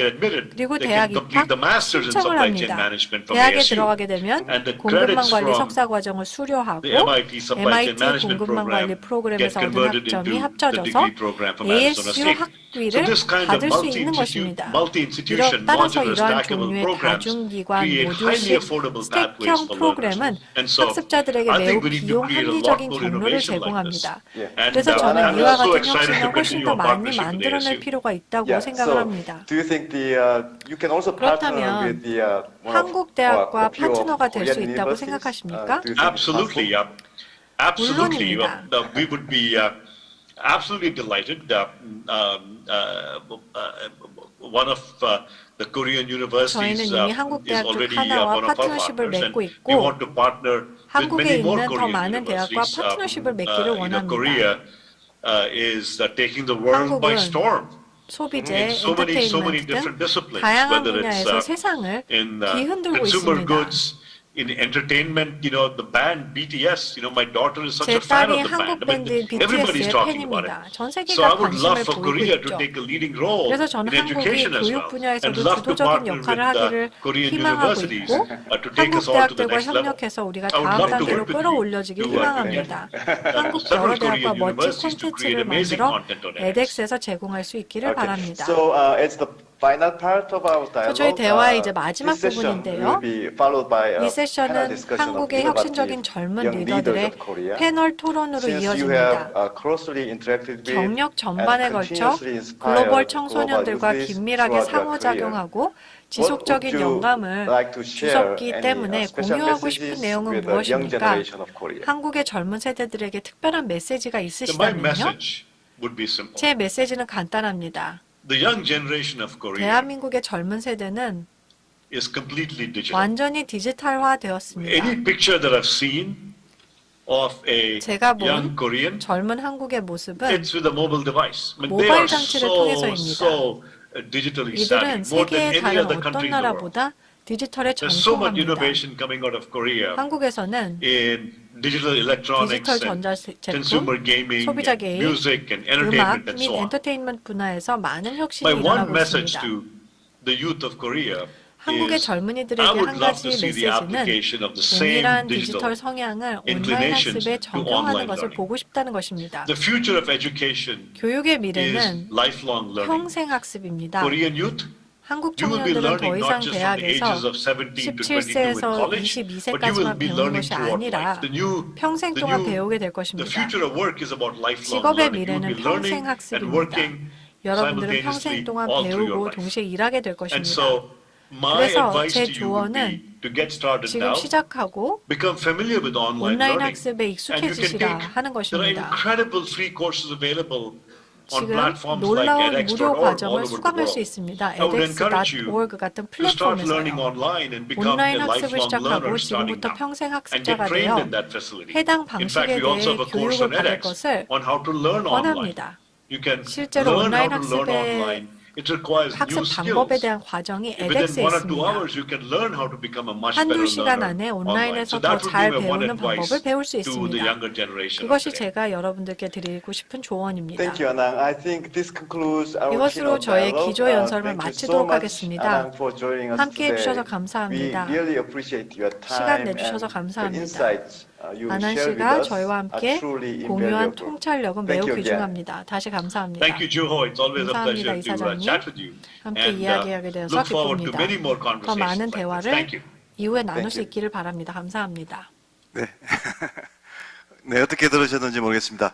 그리고 대학 입학 신청을 합니다. 대학에 들어가게 되면 공급망 관리 석사 과정을 수료하고 MIT 공급망 관리 프로그램에서 얻은 학점이 합쳐져서 ASU 학위를 받을 수 있는 것입니다. 따라서 이러한 종류의 다중기관 모듈식 스택형 프로그램은 학습자들에게 매우 비용 합리적인 경로를 제공합니다. 그래서 저는 이와 같은 혁신을 훨씬 더 많이 만들어낼 필요가 있다고 생각을 합니다. 그렇다면 한국 대학과 파트너가 될 수 있다고 생각하십니까? Absolutely, absolutely. 물론입니다. We would be absolutely delighted. One of the Korean universities 저희는 이미 is 한국 대학교 already 하나와 one of our 파트너십을 partners, 맺고 and we 있고 want to partner with 한국에 many more 있는 더 Korean 많은 대학과 universities. 파트너십을 맺기를 원합니다. Korea is taking the world by 한국은 storm. 소비재, In so many 엔터테인먼트 different 등 disciplines, 다양한 whether it's 분야에서 세상을 in 뒤흔들고 consumer 있습니다. goods, in entertainment, the band BTS. My daughter is such 제 a fan 딸이 of the 한국 band. 밴드 Everybody's BTS의 talking about 팬입니다. it. 전 So I 세계가 would love 관심을 for 보이고 Korea to 있죠. take a leading role 그래서 in 저는 한국이 education as 교육 well, 분야에서도 and love to 주도적인 partner 역할을 with 하기를 Korean 희망하고 universities 있고 to take 한국 us all to the 대학들과 next level. 협력해서 우리가 I would 다음 love to 단계로 work with you 끌어올려지길 to 희망합니다. 한국 several 여러 대학과 Korean 멋진 universities to create 콘텐츠를 amazing 만들어 content on edX. edX에서 제공할 수 있기를 바랍니다. So as the final part of our dialogue, 저희 대화의 이제 마지막 this session 부분인데요. will be followed by a 이 panel 세션은 discussion of 한국의 혁신적인 젊은 young leaders 리더들의 of Korea. 패널 토론으로 Since you 이어집니다. have closely interacted with 경력 전반에 and 걸쳐 continuously inspired 글로벌 청소년들과 global youths 긴밀하게 throughout your career, 상호작용하고 what 지속적인 would you 영감을 like to share 주셨기 any 때문에 special 공유하고 싶은 messages 내용은 with the young 무엇입니까? generation of Korea? 한국의 젊은 세대들에게 특별한 메시지가 My 있으시다면요? message would be simple. 제 메시지는 간단합니다. The young generation of Korea 대한민국의 젊은 세대는 is completely digital. 완전히 디지털화되었습니다. Any picture that I've seen of a 제가 본 young Korean, 젊은 한국의 모습은 it's with a mobile device. I mean, they 모바일 are 장치를 so 통해서입니다. digitally savvy, 이들은 more than 세계의 any 다른 other 어떤 country in the world. 나라보다 디지털에 There's so much 정통합니다. innovation coming out of Korea 한국에서는 in digital electronics 디지털 and 전자제품, consumer gaming, 소비자 and 게임, music and 음악 entertainment and 및 so on. 엔터테인먼트 분야에서 많은 혁신이 My one 일어나고 message 있습니다. to the youth of Korea 한국의 is 젊은이들에게 I 한 would love 가지 to see the 메시지는 application of the same 동일한 digital 디지털 성향을 온라인 inclinations 학습에 to 적용하는 online 것을 learning. 보고 싶다는 것입니다. The future of education 교육의 is 미래는 lifelong learning. 평생 학습입니다. Korean youth, 한국 you will be 청년들은 더 learning 이상 not just from the 대학에서 ages of 17 to 22 in 17세에서 college, but you will 22세까지만 be 배우는 learning 것이 throughout 아니라 life. 평생 동안 배우게 될 The 것입니다. future of work is about lifelong 직업의 learning. You will 미래는 be learning 평생 and 학습입니다. working 여러분들은 평생 simultaneously 동안 all through your 배우고 life. 동시에 일하게 될 And 것입니다. so my 그래서 advice 제 to you would be 조언은 to get started 지금 now. 시작하고 Become familiar with online 온라인 learning, 학습에 and you can 익숙해지시라 take. 하는 There are 것입니다. incredible free courses available on 지금 platforms like 놀라운 edX.org 무료 all 과정을 over the 수강할 수 world. 있습니다. I would encourage you edX.org 같은 to start learning 플랫폼에서요. online and become a 온라인 학습을 lifelong 시작하고 learner starting 지금부터 now, 평생 and get 학습자가 trained 되어 in that facility. 해당 In fact, 방식에 we also 대해 have a course 교육을 on 받을 edX 것을 on how to learn online. 권합니다. You can 실제로 learn how 온라인 to learn 학습의 online. It requires new 학습 방법에 skills. 대한 과정이 Within edX에 1 or 2 있습니다. hours, you can learn how to become a much 한두 better 시간 learner 안에 online. 온라인에서 So 더 that would 잘 be my one 배우는 advice 방법을 배울 수 to the 있습니다. younger generation of 그것이 today. 제가 여러분들께 드리고 싶은 조언입니다. Thank you, Anant. I think this concludes our 이것으로 keynote 저의 dialogue. 기조 연설을 Thank you so 마치도록 much, 하겠습니다. Anant, for joining us 함께해 주셔서 today. 감사합니다. We really appreciate your 시간 time 내주셔서 and the 감사합니다. insights you 아난 share with 씨가 us 저희와 are 함께 truly 공유한 invaluable. 통찰력은 Thank 매우 you again. 귀중합니다. 다시 감사합니다. Thank you, Juho. It's always a 감사합니다, pleasure to 이사장님. chat with you. 함께 And 이야기하게 되어서 look forward to 기쁩니다. many more 더 많은 conversations like this. 대화를 Thank you. 이후에 나눌 수 you. 있기를 바랍니다. 감사합니다. 네. 네, 어떻게 들으셨는지 모르겠습니다.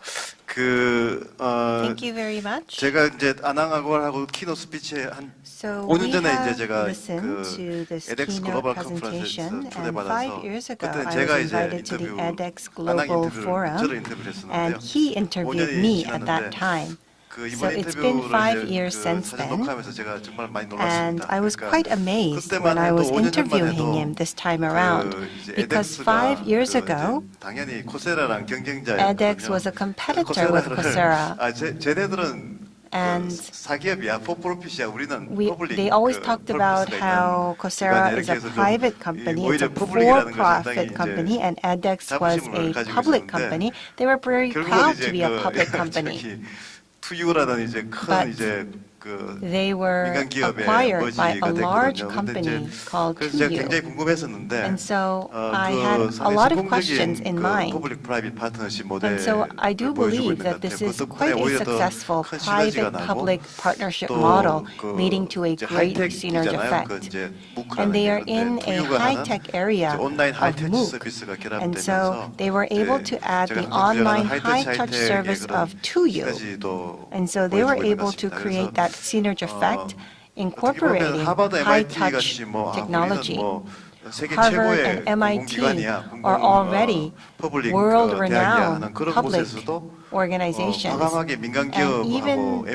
Thank you very much. 제가 이제 아난아가왈하고 키노 스피치에 한 So 5년 we 전에 have 이제 제가 listened to this edX keynote 글로벌 presentation, 컨퍼런스에서 and 초대받아서 5 years ago 그때는 I 제가 was 이제 invited to the 인터뷰 edX 아난 Global 인터뷰를 저를 Forum, 인터뷰를 했었는데요. and he interviewed me at that 지났는데 time. 그 So 이번 it's been 5 인터뷰를 years 이제 since 사전 then, 녹화하면서 제가 정말 많이 and 놀랐습니다. I was 그러니까 quite amazed 그때만 when I was 해도 5년 전만 interviewing 해도 him this time around, 이제 because edX가 5 years 그 ago, 이제 당연히 코세라랑 경쟁자였거든요. edX was a competitor with Coursera. 쟤네들은 And 사기업이야, 포프로핏이야. 우리는 they always talked about how Coursera is a private company, it's a for-profit company, and edX was a public company. They were very proud to be a public company. 투유라는 이제 큰 이제 They were acquired by a large company called 그래서 제가 TVU. 굉장히 궁금했었는데 And so I had a lot of questions in mind. And so I do believe that this is quite a successful private-public partnership model leading to a great synergy effect. And they are in a high-tech area of MOOC. And so they were able to add the online high-touch service of 2U. And so they were able to create that synergy effect, incorporating high-touch technology. Harvard and MIT are already world-renowned public organizations, and even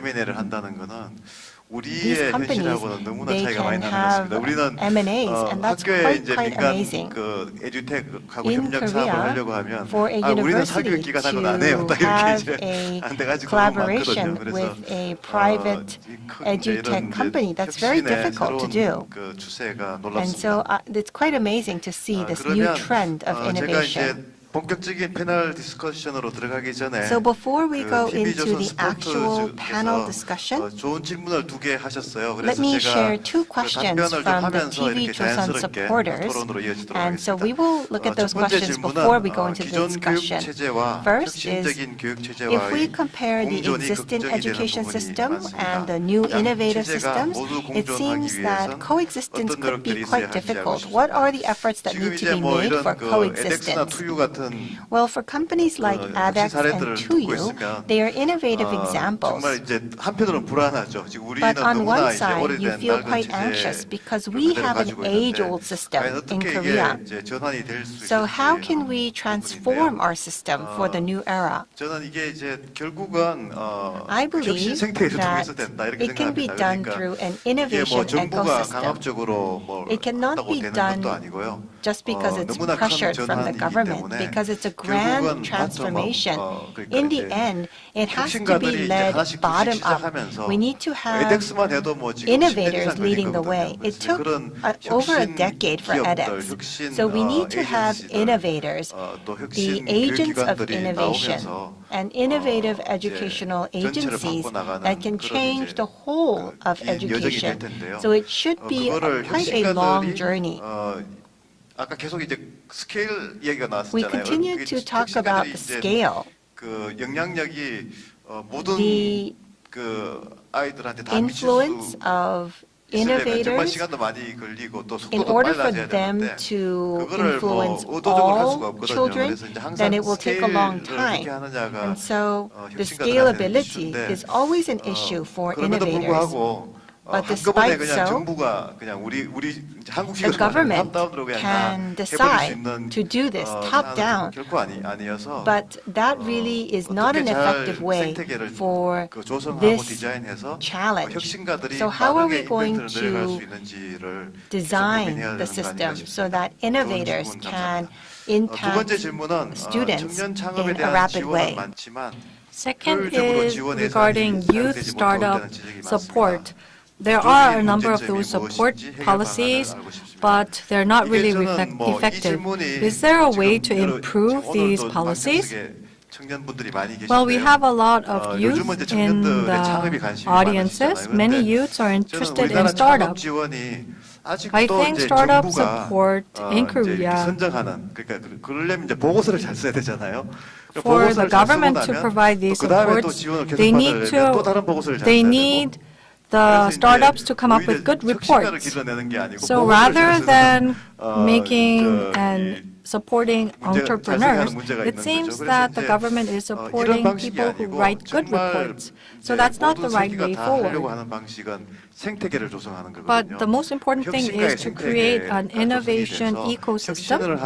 these companies, they can have M&As, and that's quite amazing. In Korea, for a university to have a collaboration with a private edutech company, that's very difficult to do. And so it's quite amazing to see this new trend of innovation. 본격적인 패널 디스커션으로 들어가기 전에 So before we go into the actual panel discussion, 좋은 질문을 2개 하셨어요. let me share 2 questions from the TV조선 supporters. And so we will look at those questions before we go into the discussion. First is, if we compare the existing education system and the new innovative systems, it seems that coexistence could be quite difficult. What are the efforts that need to be made for coexistence? Well, for companies like edX and 2U, they are innovative examples. But on one side, you feel quite anxious because we have an age-old system in Korea. So how can we transform our system for the new era? I believe that it can be done through an innovation ecosystem. It cannot be done just because it's pressured from the government, because it's a grand transformation. In the end, it has to be led bottom up. We need to have innovators leading the way. It took over a decade for edX. So we need to have innovators, the agents of innovation, and innovative educational agencies that can change the whole of education. So it should be quite a long journey. 아까 계속 이제 스케일 얘기가 나왔었잖아요. We continue to talk about the scale. 그 영향력이 모든 그 아이들한테 다 미칠 수 influence of innovators in order for them to influence all children, then it will take a long time. And so the scalability is always an issue for innovators. But despite so, the government can decide to do this top-down, but that really is not an effective way for this challenge. So how are we going to design the system so that innovators can impact students in a rapid way? Second is regarding youth startup support. There are a number of those support policies, but they're not really effective. Is there a way to improve these policies? Well, we have a lot of youth in the audiences. Many youths are interested in startups. I think startup support in Korea, for the government to provide these supports, they need the startups to come up with good reports. So rather than making and supporting entrepreneurs, it seems that the government is supporting people who write good reports. So that's not the right way forward. But the most important thing is to create an innovation ecosystem.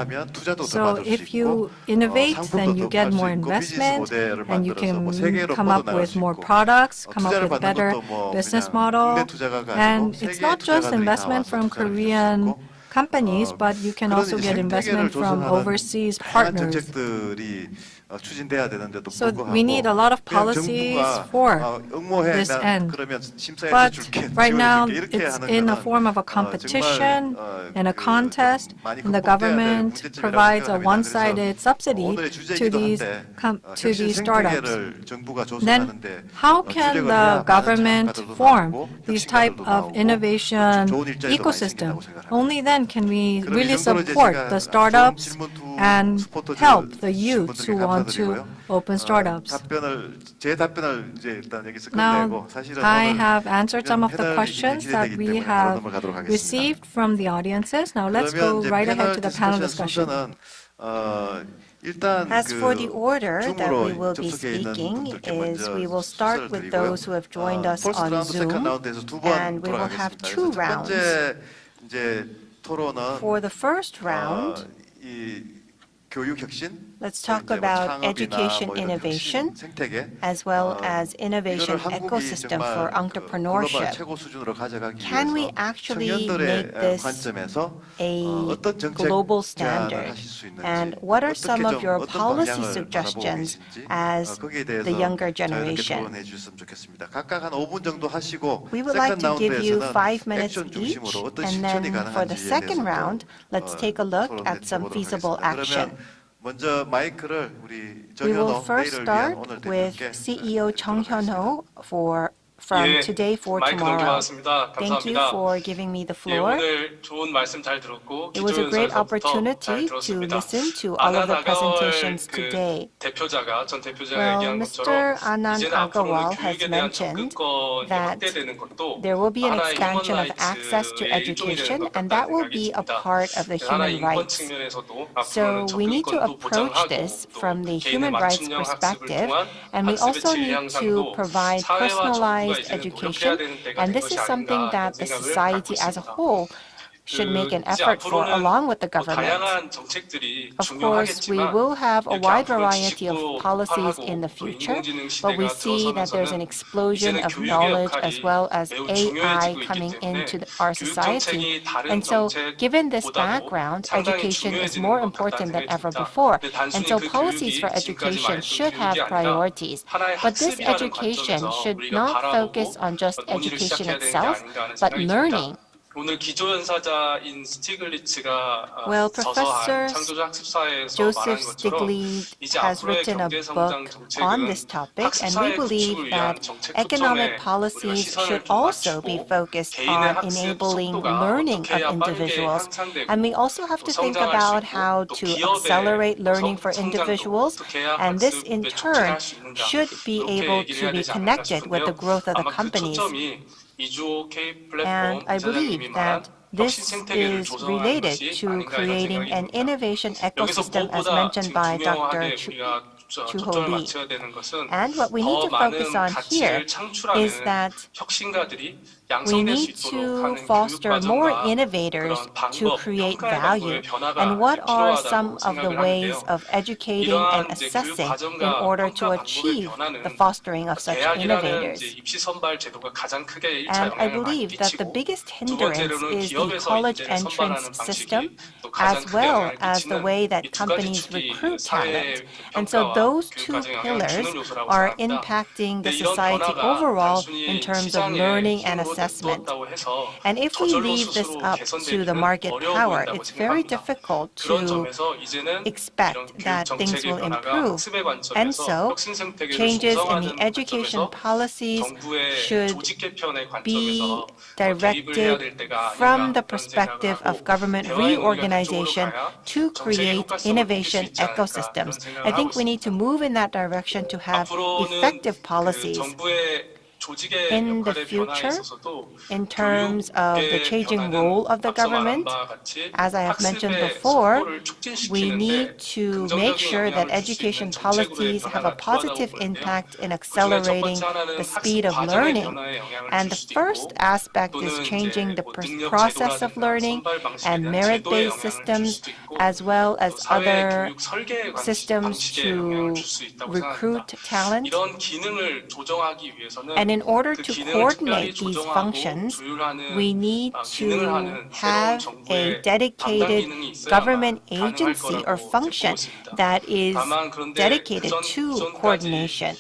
So if you innovate, then you get more investment, and you can come up with more products, come up with better business model. And it's not just investment from Korean companies, but you can also get investment from overseas partners. 추진돼야 되는데도 So 불구하고 we need a lot of 그냥 policies 정부가 for 응모해 this end. 그러면 심사해서 But 줄게 right now, 이렇게 it's 하는 in a 거는 form of a competition and a contest, and the government provides a one-sided subsidy to these startups. Then, how can the government form these type of innovation ecosystem? Only then can we really support the startups and help the youths who want to open startups. 제 답변을 이제 일단 여기서 Now, 끝내고 사실은 I 오늘 have answered some of the 패널이 questions that 기대되기 we 때문에 have 바로 넘어가도록 하겠습니다. received from the audiences. Now let's go 그러면 이제 right ahead to the panel 패널 discussion. 순서는 일단 As for the order that we will be 접속해 있는 speaking 분들께 is 먼저 we will start 순서를 with 드리고요. those who have joined us 퍼스트 on 라운드, 세컨드 Zoom, 라운드에서 두 번 and we will have 돌아가겠습니다. two 그래서 첫 rounds. 번째 이제 토론은 For the first round, 이 교육 혁신, let's talk 이제 뭐 about 창업이나 education 뭐 이런 innovation, 혁신 생태계, as well as 이거를 innovation 한국이 ecosystem 정말 for 글로벌 entrepreneurship. 최고 수준으로 가져가기 Can we 위해서 actually 청년들의 make this 관점에서 a 어떤 정책 global 제안을 standard? 하실 수 있는지, And what are some 어떻게 of your 어떤 policy 방향을 suggestions 바라보고 계신지, as 거기에 대해서 the younger 자유롭게 generation? 토론해 주셨으면 좋겠습니다. 각각 한 5분 정도 하시고 We would like 세컨드 to give you 라운드에서는 5 minutes 액션 each, 중심으로 어떤 and 실천이 then for the 가능한지에 second 대해서 round, let's take a look at some feasible action. 먼저 마이크를 우리 We will 정현호 first 내일을 위한 start 오늘 with 대표께 CEO Chung Hyun-ho from 예, Today for 마이크 Tomorrow. 넘겨왔습니다. Thank you 감사합니다. for giving me the 예, floor. 오늘 좋은 말씀 잘 들었고 It was a great 기조연설서부터 잘 opportunity to 들었습니다. listen to all of the 아난아가왈 presentations 그 today. 대표자가 전 대표자가 Well, 얘기한 Mr. 것처럼 Anant 이제는 앞으로는 Agarwal has 교육에 대한 mentioned 접근권이 that 확대되는 것도 there will be an 하나의 expansion of 휴먼 access to 라이츠의 일종이 되는 education, 것 and that 같다는 will 생각이 be a 듭니다. part of the 하나의 human 인권 rights. 측면에서도 So 앞으로는 we need to 접근권도 approach 보장하고 this 또 from the 개인의 human rights 맞춤형 학습을 perspective, 통한 and we 학습의 also 질 need to 향상도 provide 사회와 정부가 personalized 이제는 노력해야 education, 되는 때가 and 된 this 것이 is something 아닌가 that 이런 the 생각을 society 갖고 as a 있습니다. whole should make an 이제 effort for, 앞으로는 along with the 뭐 government. 다양한 정책들이 Of course, we 중요하겠지만 will have a 이렇게 wide 앞으로 variety of 지식도 policies 폭발하고 in the 또 future, 인공지능 but we 시대가 see that there's an 들어서면서는 explosion 이제는 of 교육의 knowledge as 역할이 well as 매우 AI 중요해지고 coming 있기 때문에 into our 교육 society. 정책이 다른 And so, given this 정책보다도 background, 상당히 education is 중요해지는 more 것 important than 같다는 ever 생각이 before. 듭니다. 근데 And 단순히 so, 그 policies 교육이 for 지금까지 education 말했던 should 교육이 have 아니라 priorities. 하나의 But this 학습이라는 education 관점에서 should 우리가 not 바라보고 focus on just 논의를 education 시작해야 되는 게 itself, 아닌가 하는 but 생각이 learning. 듭니다. 오늘 기조연사자인 스티글리츠가 Well, 저서한 Professor 창조적 학습사에서 말한 Joseph 것처럼 Stiglitz 이제 has 앞으로의 written a 경제성장 book 정책은 on this topic, and we 학습사의 believe 구축을 that 위한 정책 economic 초점에 우리가 policies 시선을 should 좀 also be 맞추고 focused 개인의 on 학습 enabling 속도가 learning 어떻게 of 해야 빠르게 individuals. 향상되고 And we also have 또 to think 성장할 수 about 있고 how 또 to 기업의 accelerate learning for 성장도 individuals, 어떻게 해야 and this in 학습에 turn 촉진할 수 있는가 should be 이렇게 able 얘기를 to 해야 be 되지 않을까 connected with the 싶은데요. growth of the 아마 그 companies. 초점이 이주호 K-플랫폼 And I 이사장님이 believe 말한 that 혁신 this 생태계를 is 조성하는 related 것이 to 아닌가 이런 creating 생각이 an 듭니다. innovation 여기서 ecosystem as 무엇보다 mentioned 지금 by Dr. 중요하게 우리가 초점을 Lee. 맞춰야 되는 것은 And what we need 더 to focus 많은 on here 가치를 창출하는 is that 혁신가들이 we 양성될 수 need 있도록 to 하는 foster 교육 more 과정과 innovators 그런 to 방법, create 평가의 value. 방법의 변화가 And what are 필요하다고 some of the 생각을 ways 하는데요. of educating and 이러한 이제 교육 assessing 과정과 in order to 평가 방법의 achieve 변화는 the fostering of such 대학이라는 innovators? 이제 입시 선발 제도가 가장 크게 1차 And I 영향을 많이 believe that the 끼치고 biggest 두 hindrance 번째로는 is the 기업에서 college 인재를 선발하는 entrance 방식이 system, 또 가장 as 크게 well 영향을 as the way 끼치는 that 이 두 가지 companies 축이 recruit 사회 talent. And so 평가와 those 교육 two 과정에 영향을 pillars 주는 요소라고 are 생각합니다. impacting the 근데 이런 society 변화가 overall 단순히 in terms of 시장의 learning and 힘으로 assessment. 냅뒀다고 해서 And if we 저절로 leave this 스스로 up to the 개선되기는 market 어려워 power, 보인다고 it's very 생각합니다. difficult 그런 to 점에서 이제는 expect 이런 교육 that things 정책의 will 변화가 improve. 학습의 And 관점에서 so, 혁신 생태계를 changes in 조성하는 the education 관점에서 policies 정부의 should 조직 개편의 be 관점에서 개입을 해야 될 directed 때가 from 아닌가 the 그런 perspective 생각을 of 하고 government 대화의 논의가 reorganization 그쪽으로 가야 to 정책의 create 효과성을 느낄 수 innovation 있지 않을까 그런 ecosystems. 생각을 I 하고 think we need to 있습니다. move in that direction to have 앞으로는 effective 그 policies. 정부의 조직의 In the 역할의 변화에 future, 있어서도 in terms of the 교육의 changing 변화는 role of the 앞서 말한 government, 바와 같이 as I have mentioned 학습의 before, 속도를 we 촉진시키는데 need to make 긍정적인 sure that 영향을 줄 수 education 있는 정책으로의 policies have a 변화가 positive 필요하다고 보는데요. impact in 그중에 첫 accelerating 번째 하나는 the 학습 speed of 과정의 learning. 변화에 영향을 And 줄 the 수도 first 있고 aspect is 또는 changing 이제 the 뭐 능력 process of 제도라든가 learning 선발 방식에 and 대한 제도에 merit-based 영향을 줄 systems, 수도 있고 as well 또 as 사회 other 교육 설계 systems 방식에 영향을 to 줄 수 있다고 recruit 생각합니다. talent. 이런 기능을 조정하기 위해서는 And in in order 그 to 기능을 특별히 coordinate these 조정하고 functions, 조율하는 we need 기능을 to 하는 새로운 have a 정부의 담당 dedicated 기능이 있어야만 government 가능할 agency or 거라고 function 듣고 있습니다. that is 다만 그런데 dedicated to coordination.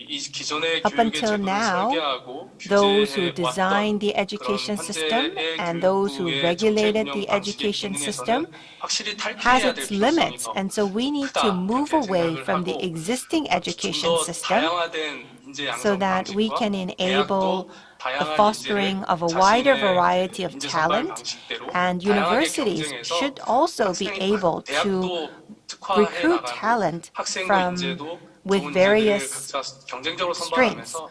이 기존의 Up 교육의 until 제도를 now, 설계하고 those who 규제해 designed the 왔던 education 그런 system 현재의 and those who 교육부의 regulated 정책 the 운영 방식의 education 기능에서는 system 확실히 has 탈피해야 될 its 필요성이 limits, 더 and so we need 크다, to move 그렇게 away 생각을 from the 하고 existing education 좀더 system 다양화된 인재 so 양성 that we 방식과 can enable 대학도 the 다양한 fostering 인재를 of a wider 자신의 variety of 인재 선발 talent, 방식대로 and 다양하게 universities 경쟁해서 should also be able to 대학도 특화해 recruit 나가고 talent 학생도 from 인재도 with 좋은 various 인재들을 각자 경쟁적으로 strengths. 선발하면서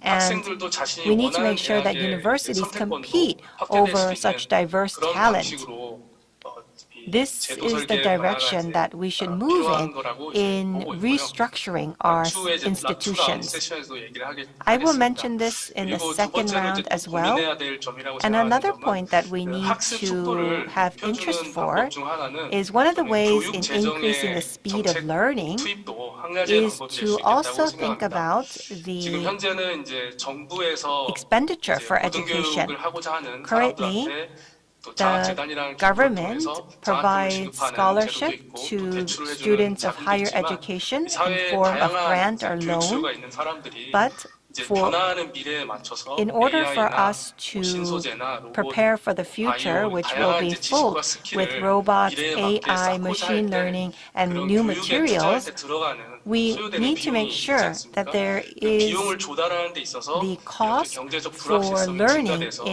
And 학생들도 자신이 we need to 원하는 make sure that 대학의 universities 선택권도 compete 확대될 수 over 있는 such diverse 그런 talent. 방식으로 이 This 제도 is the 설계 direction 변화가 that we should move 필요한 in 거라고 이제 in 보고 있고요. restructuring our 추후에 이제 institutions. 세션에도 얘기를 I will 하겠습니다. mention this in the 그리고 두 second 번째로 round 이제 또 as well. 고민해야 될 점이라고 And 생각하는 another 점은 point that we 그 need 학습 to 속도를 have interest 높여주는 for 방법 중 하나는 is one of the 저는 ways 교육 in increasing the 재정의 speed of 정책 learning 투입도 한 가지의 is 방법이 될 to 수 also 있겠다고 think 생각합니다. about 지금 the 현재는 이제 정부에서 expenditure 이제 for education. 고등교육을 하고자 하는 Currently, 사람들한테 또 the 장학재단이라는 기구를 government 통해서 장학금을 provides 지급하는 제도도 scholarship 있고 또 to 대출을 해주는 students of 자금도 higher 있지만 education 이 in 사회에 form of 다양한 grant or 교육 loan. 수요가 있는 사람들이 But 이제 for 변화하는 미래에 맞춰서 in order for AI나 us to 신소재나 로봇, prepare for the future, 바이오, which will 다양한 be 이제 full 지식과 with 스킬을 robots, 미래에 맞게 AI, 쌓고자 machine 할 때 learning, and 그런 new 교육에 투자할 materials, 때 들어가는 we 소요되는 need to make 비용이 있지 sure 않습니까? that there 그 is 비용을 조달하는 데 있어서 the 이렇게 cost 경제적 for 불확실성이 learning 증가돼서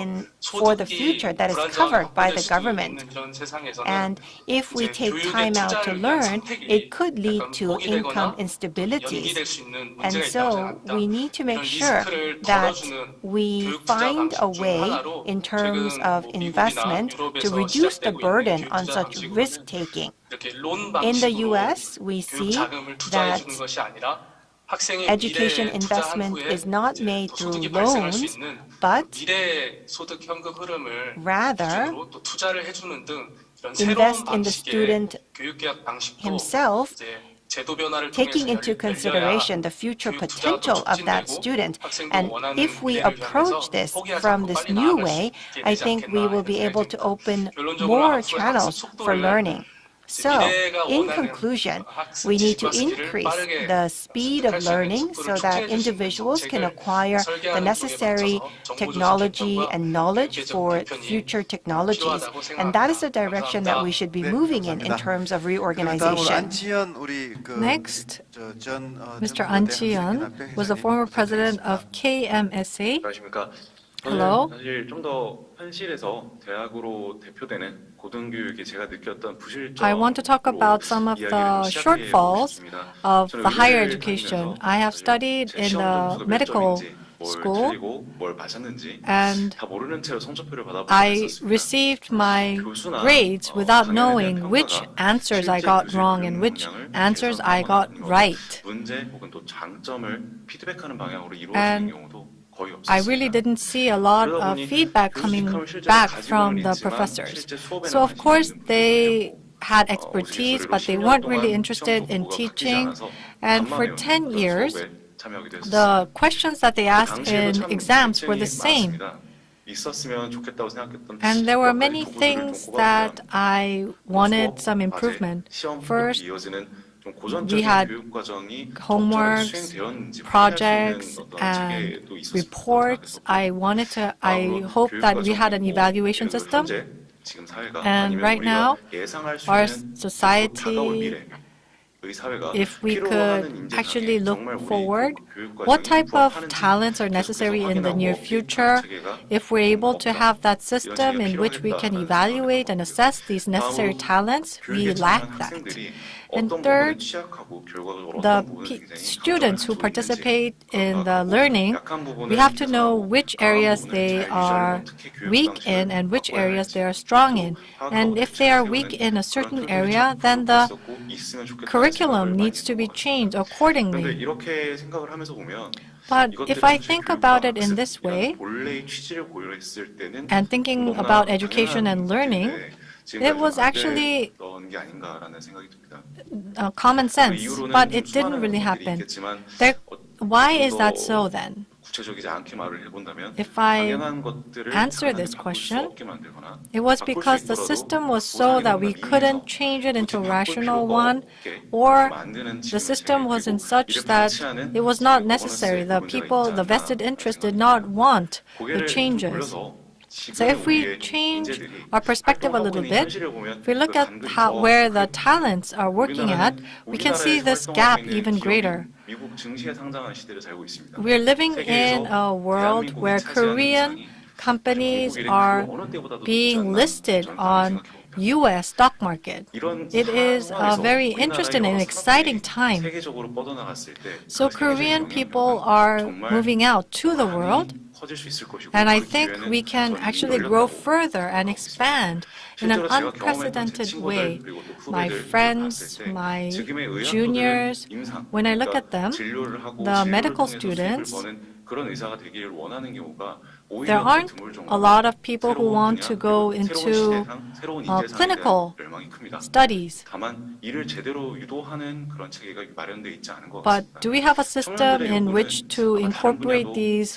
for the 소득이 future that is 불안정하게 covered by 확대될 the 수도 government. 있는 이런 세상에서는 And if we 이제 take 교육에 time out to 투자를 위한 learn, 선택이 it could lead 약간 to 포기되거나 income instabilities. 연기될 수 있는 And 문제가 있다고 so 생각합니다. we need to make 이런 sure 리스크를 that 덜어주는 we 교육 투자 find a 방식 중 way 하나로 in terms 최근 of 뭐 미국이나 investment to 유럽에서 reduce the 시작되고 있는 burden 교육 on 투자 such 방식으로는 risk-taking. 이렇게 론 In the 방식으로 US, we 교육 see 자금을 투자해 that 주는 것이 아니라 학생의 education 미래에 투자한 investment 후에 is not 이제 made 또 through 소득이 발생할 수 loans, 있는 but 미래 소득 현금 흐름을 rather 기준으로 또 투자를 해주는 등 이런 invest 새로운 in the 방식의 student 교육계약 방식도 himself, 이제 제도 변화를 taking 통해서 into consideration the future potential of that student. And if we approach this from this new way, I think we will be able to open more channels for learning. So, in conclusion, we need to increase the speed of learning so that individuals can acquire the necessary technology and knowledge for future technologies. And that is the direction that we should be moving in terms of reorganization. Next, Mr. An Chi-yeon was the former president of KMSA. 안녕하십니까. Hello. 사실 좀 더 현실에서 대학으로 대표되는 고등교육이 제가 느꼈던 부실점. I want to talk about some of the shortfalls of the higher education. I have studied in the medical school, and I received my grades without knowing which answers I got wrong and which answers I got right. 문제 혹은 또 장점을 피드백하는 방향으로 이루어지는 And 경우도 거의 I 없었습니다. really didn't see a lot of feedback coming back from the professors. So of course they had expertise, but they weren't really interested in teaching. And for 10 years, the questions that they asked in exams were the same. And there were many things that I wanted some improvement. First, we had homeworks, projects, and reports. I hoped that we had an evaluation system. And right now, our society, if we could actually look forward, what type of talents are necessary in the near future? If we're able to have that system in which we can evaluate and assess these necessary talents, we lack that. And third, the students who participate in the learning, we have to know which areas they are weak in and which areas they are strong in. And if they are weak in a certain area, then the curriculum needs to be changed accordingly. But if I think about it in this way, and thinking about education and learning, it was actually common sense, but it didn't really happen. Why is that so then? 구체적이지 않게 말을 해본다면 If I 당연한 것들을 answer 하나님 this 바꿀 수 question, 없게 만들거나 it was 바꿀 수 because the 있더라도 system was so that we couldn't change it into a rational one, or the system was in such that it was not necessary. The people, the vested interest did not want the changes. So if we change our perspective a little bit, if we look at where the talents are working at, we can see this gap even greater. 미국 증시에 상장한 시대를 살고 있습니다. We're living in a world where Korean companies are being listed on U.S. stock market. It is a very interesting and exciting time. 세계적으로 뻗어나갔을 때 So Korean people are moving out to the world, 커질 수 있을 것이고 and I 그 think 기회는 we can 저는 actually 이미 grow 열렸다고 further and expand in an 실제로 제가 경험했던 제 unprecedented 친구들 way. 그리고 또 My 후배들 friends, 봤을 때 my 지금의 의학도들은 juniors, 임상, when I look at them, 진료를 하고 the 진료를 medical 통해서 students, 수익을 버는 그런 의사가 되기를 원하는 경우가 there 오히려 aren't 드물 정도로 a lot of people who 새로운 want 분야, to go 그리고 into 새로운 시대상, 새로운 인재상에 clinical 대한 열망이 큽니다. studies. 다만 이를 제대로 유도하는 그런 체계가 마련돼 있지 않은 것 But 같습니다. do we have a system in which to incorporate these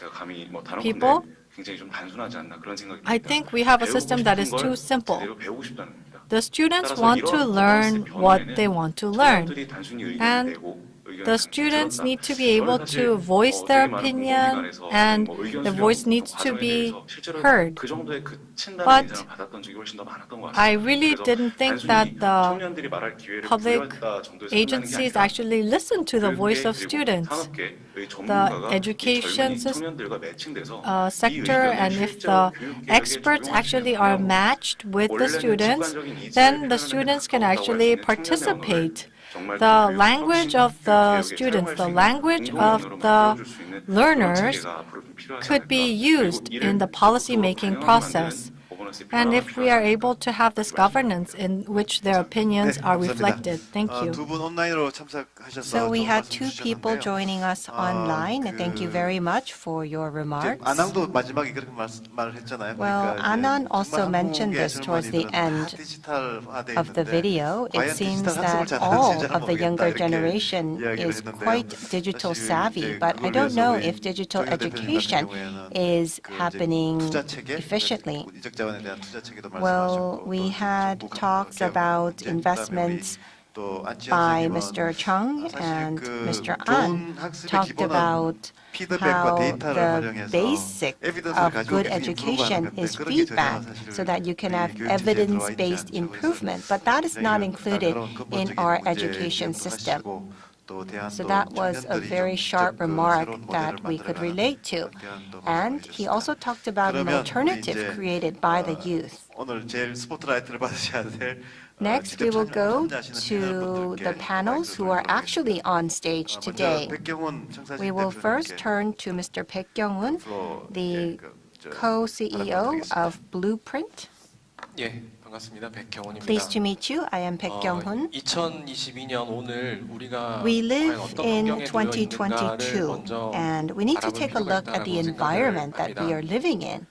people? 굉장히 좀 단순하지 않나 그런 생각이 I 듭니다. think we have a system that is too simple. The students want to learn what they want to learn, and the students need to be able to voice their opinion, and their voice needs to be heard. But I really didn't think that the public agencies actually listen to the voice of students. The education sector, and if the experts actually are matched with the students, then the students can actually participate. The language of the students, the language of the learners could be used in the policy-making process. And if we are able to have this governance in which their opinions are reflected. Thank you. 두 분 온라인으로 참석하셔서 So we had two 말씀 people 주셨는데요. joining us online. Thank you very much for your remarks. 안항도 마지막에 그렇게 말을 했잖아요. Well, 그러니까 Anand 이제 also 정말 mentioned 한국의 this towards the 젊은이들은 다 end 디지털화돼 of the 있는데 video. It 과연 seems 디지털 학습을 that 잘하는지 all 잘 of the younger 모르겠다, 이렇게 generation 이야기를 is 했는데요. quite digital 사실 savvy, 이제 but I 그걸 don't 위해서 know 우리 if digital 정 대표님 education 같은 경우에는 is 그 이제 happening 투자 체계, efficiently. 이적 자원에 대한 투자 체계도 Well, 말씀하셨고, we 또 had 정부 talks 개혁 about 문제, investments 그다음에 우리 또 안치현 by 선생님은 Mr. Chung 사실 and 그 Mr. 좋은 An 학습의 talked 기본은 about 피드백과 how 데이터를 the 활용해서 basic 에비던스를 of 가지고 good 계속 education 임프루브하는 건데 is 그런 게 전혀 feedback 사실 so that you can 우리 have 교육 체제에 들어와 있지 evidence-based 않죠. improvement, but that is not 굉장히 included 날카로운 in 근본적인 our 문제 education 지적도 system. 하시고, 또 대한 So 또 that was a 청년들이 very 좀 sharp 직접 그 remark 새로운 that 모델을 we could 만들어가는 relate to. 대한 또 And 말씀을 he 해주셨습니다. also talked about an 그러면 우리 alternative 이제 created by the youth. 오늘 제일 스포트라이트를 받으셔야 될 Next, we will go to the panels who are actually on stage today. We will first turn to Mr. Baek Kyung-hoon, the co-CEO of Blueprint. 예, 반갑습니다. 백경훈입니다. Pleased to meet you. I am Baek Kyung-hoon. 2022년 오늘 우리가 We 과연 live 어떤 in 환경에 놓여 있는가를 2022, 먼저 and we need to take a look at the environment that we are living in.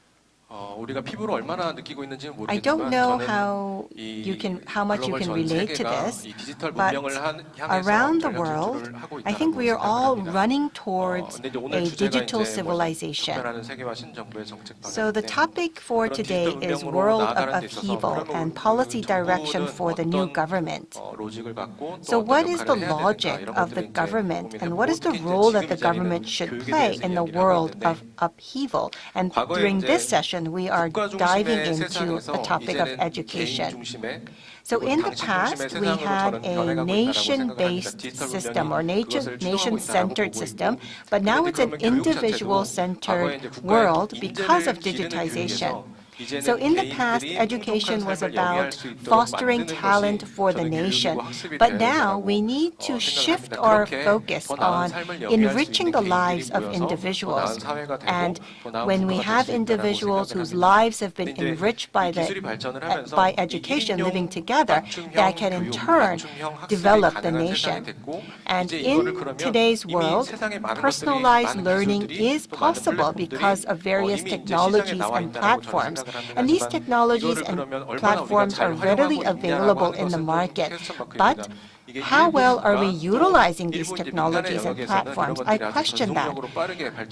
우리가 피부로 얼마나 느끼고 있는지는 I don't 모르겠지만 know 저는 how much you can relate to this, 이 디지털 but 문명을 향해서 around the 전략 world, 진출을 하고 I think we are all 생각합니다. running towards 근데 이제 오늘 a 주제가 digital 이제 civilization. 특별한 세계화 신정부의 정책 So the 방향인데 topic for 그런 today 디지털 is 문명으로 world of 나아가는 데 있어서 upheaval 그러면 and 그 policy 정부는 direction for the new 어떤 government. 로직을 갖고 또 So 어떤 what is the 역할을 해야 되는가 logic 이런 of 것들을 the 이제 government 고민해 and what is the 보고 특히 이제 role that 지금 the 이 자리는 government should 교육에 play 대해서 in the 이야기를 하고 world 있는데 of upheaval? And 과거에 during 이제 this session, we are 국가 diving 중심의 into 세상에서 the topic of 이제는 education. 개인 중심의 So in the 당신 past, 중심의 we 세상으로 had 저는 a 변해가고 있다라고 nation-based 생각합니다. 디지털 system 문명이 or 그것을 추동하고 nation-centered 있다라고 system, 보고 있고 but now 근데 it's an 그러면 교육 자체도 과거에 individual-centered 이제 국가의 world because of 인재를 기르는 digitization. 교육에서 이제는 So in the past, 개인들이 education 풍족한 was 삶을 about 영위할 수 있도록 fostering 만드는 talent 것이 for the 저는 nation. 교육이고 학습이 But 되어야 now 된다고 we need to shift 생각합니다. our 그렇게 focus 더 나은 on 삶을 영위할 수 enriching the 있는 lives 개인들이 of 모여서 더 individuals. 나은 사회가 되고 And 더 나은 when we 국가가 have 될 수 있다라고 individuals 생각을 whose 합니다. lives have been 근데 이제 enriched 이 기술이 발전을 하면서 by 이 education, 일인용 living together, 맞춤형 that can in 교육, turn 맞춤형 학습이 develop the 가능한 nation. 세상이 됐고 And 이제 이거를 in 그러면 today's 이미 world, 세상에 많은 personalized 것들이, 많은 learning 기술들이, is 또 많은 possible 플랫폼들이 because of various 이미 이제 technologies 시장에 나와 and 있다라고 저는 platforms. 생각을 합니다. And these 하지만 technologies 이거를 and 그러면 얼마나 우리가 platforms 잘 are readily 활용하고 있냐라고 available 하는 in the 것은 좀 market. 퀘스천 But 마크입니다. How well are we utilizing these technologies and platforms? I question that.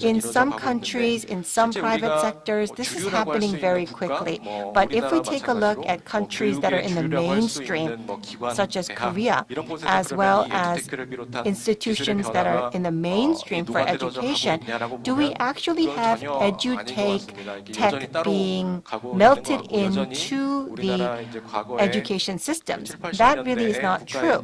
In some countries, in some private sectors, this is happening very quickly. But if we take a look at countries that are in the mainstream, such as Korea, as well as institutions that are in the mainstream for education, do we actually have edutech tech being melted into the education systems? That really is not true.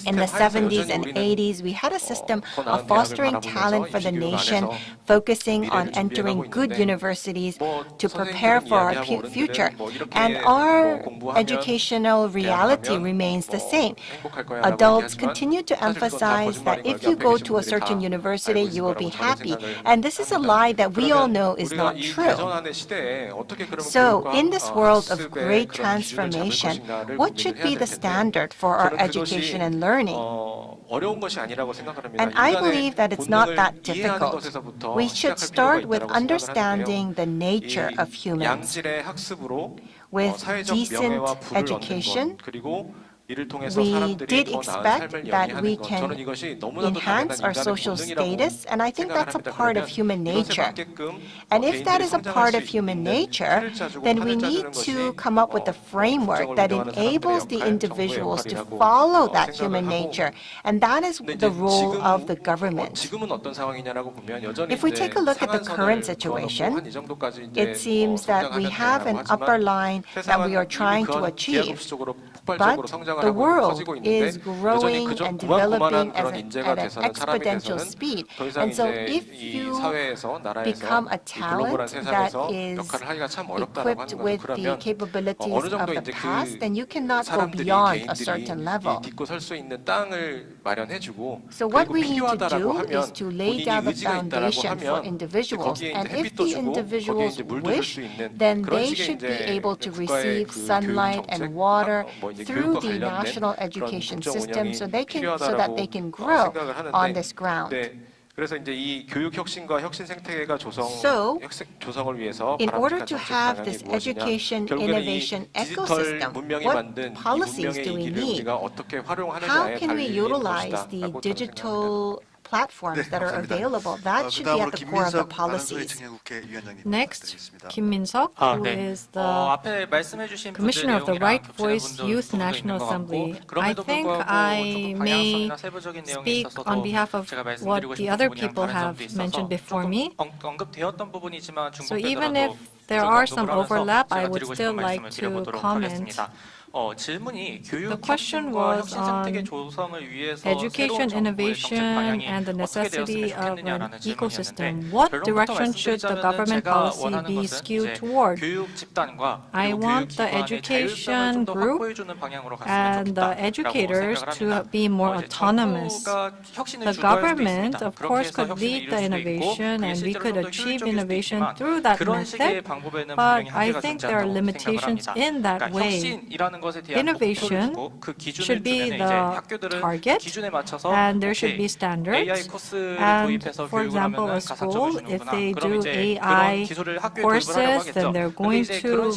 In the 70s and 80s, we had a system of fostering talent for the nation, focusing on entering good universities to prepare for our future. And our educational reality remains the same. Adults continue to emphasize that if you go to a certain university, you will be happy. And this is a lie that we all know is not true. So, in this world of great transformation, what should be the standard for our education and learning? And I believe that it's not that difficult. We should start with understanding the nature of humans. With decent education, we did expect that we can enhance our social status, and I think that's a part of human nature. And if that is a part of human nature, then we need to come up with a framework that enables the individuals to follow that human nature, and that is the role of the government. If we take a look at the current situation, it seems that we have an upper line that we are trying to achieve, but the world is growing and developing at an exponential speed. And so if you become a talent that is equipped with the capabilities of the past, then you cannot go beyond a certain level. So what we need to do is to lay down the foundation for individuals. And if the individuals wish, then they should be able to receive sunlight and water through the national education system so that they can grow on this ground. So, in order to have this education innovation ecosystem, what policies do we need? How can we utilize the digital platforms that are available? That should be at the core of the policies. Next, Kim Min-seok, who is the Commissioner of the Right Voice Youth National Assembly. I think I may speak on behalf of what the other people have mentioned before me. So even if there are some overlap, I would still like to comment. The question was on education innovation and the necessity of an ecosystem. What direction should the government policy be skewed toward? I want the education group and the educators to be more autonomous. The government, of course, could lead the innovation and we could achieve innovation through that method, but I think there are limitations in that way. Innovation should be the target, and there should be standards. And for example, a school, if they do AI courses, then they're going to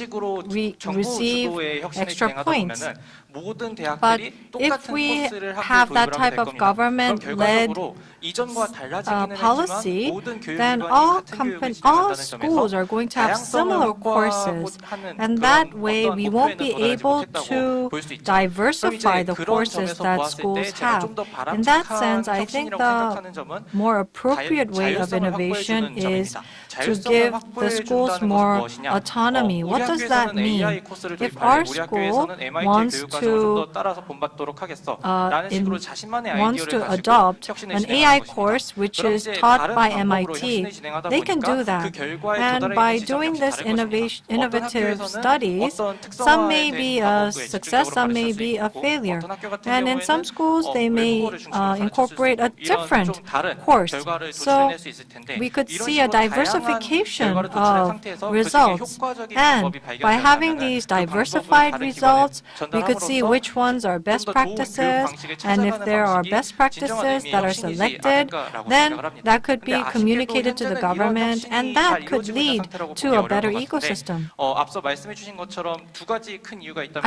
receive extra points. But if we have that type of government-led policy, then all schools are going to have similar courses. And that way, we won't be able to diversify the courses that schools have. In that sense, I think the more appropriate way of innovation is to give the schools more autonomy. What does that mean? If our school wants to adopt an AI course which is taught by MIT, they can do that. And by doing this innovative studies, some may be a success, some may be a failure. And in some schools, they may incorporate a different course. So we could see a diversification of results. And by having these diversified results, we could see which ones are best practices, and if there are best practices that are selected, then that could be communicated to the government, and that could lead to a better ecosystem.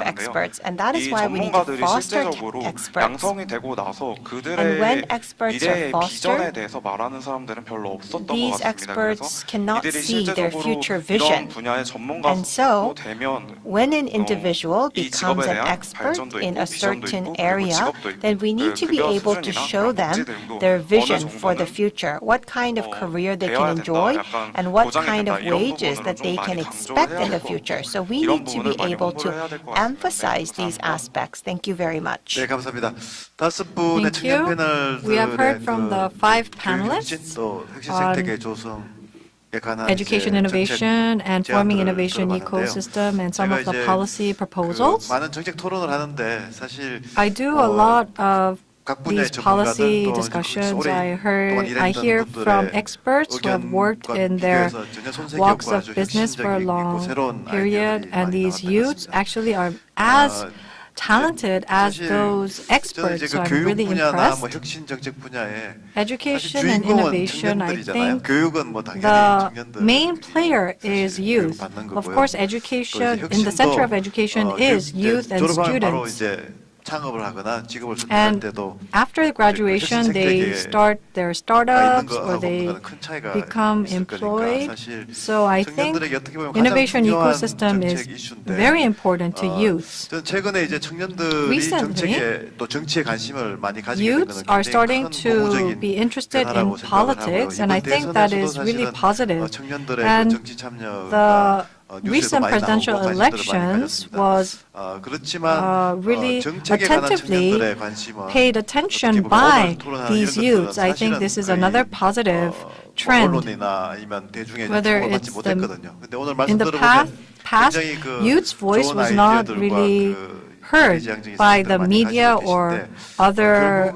많은데요. experts, and that is 이 why we need to 전문가들이 foster 실제적으로 experts. 양성이 되고 나서 And 그들의 when experts are 미래의 비전에 fostered, 대해서 말하는 사람들은 별로 없었던 것 these 같습니다. experts 그래서 cannot 이들이 see their 실제적으로 future 이런 vision. 분야의 And so, 전문가로 되면 when an individual 이 becomes 직업에 an 대한 expert 발전도 in 있고 a 비전도 certain education area, then we need to be able to show them their vision for the future, what kind of career they can enjoy, and what kind of wages that they can expect in the future. So we need to be able to emphasize these aspects. Thank you very much. 네, 감사합니다. 5분의 Thank 청년 you. We have heard from the 5 panelists 또 혁신 생태계 조성에 관한 education innovation and forming innovation ecosystem and some of the policy proposals. 많은 정책 토론을 하는데 사실 I do a lot of 각 분야의 these policy 전문가들 또 discussions. 오래 I hear from experts who have worked in their walks of business for a long period, and these youths actually are as talented as those experts, so I'm really impressed. Education and innovation, I think the main player is youth. Of course, education, in the center of education is youth and students. And after graduation, they start their startups or they become employed. So I think innovation ecosystem is very important to youth. Recently, youths are starting to be interested in politics, and I think that is really positive. And the recent presidential elections was really attentively paid attention by these youths. I think this is another positive trend. Whether it's in the past, youth's voice was not really heard by the media or other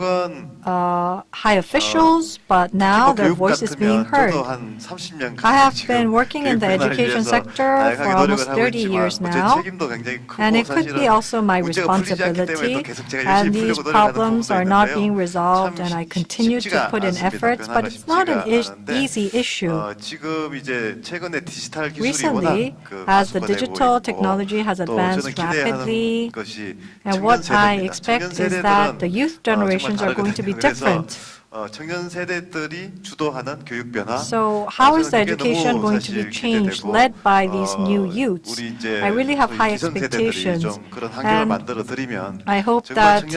high officials, but now their voice is being heard. I have been working in the education sector for almost 30 years now, and it could be also my responsibility, and these problems are not being resolved, and I continue to put in efforts, but it's not an easy issue. Recently, as the digital technology has advanced rapidly, and what I expect is that the youth generations are going to be different. So how is the education going to be changed, led by these new youths? I really have high expectations, and I hope that the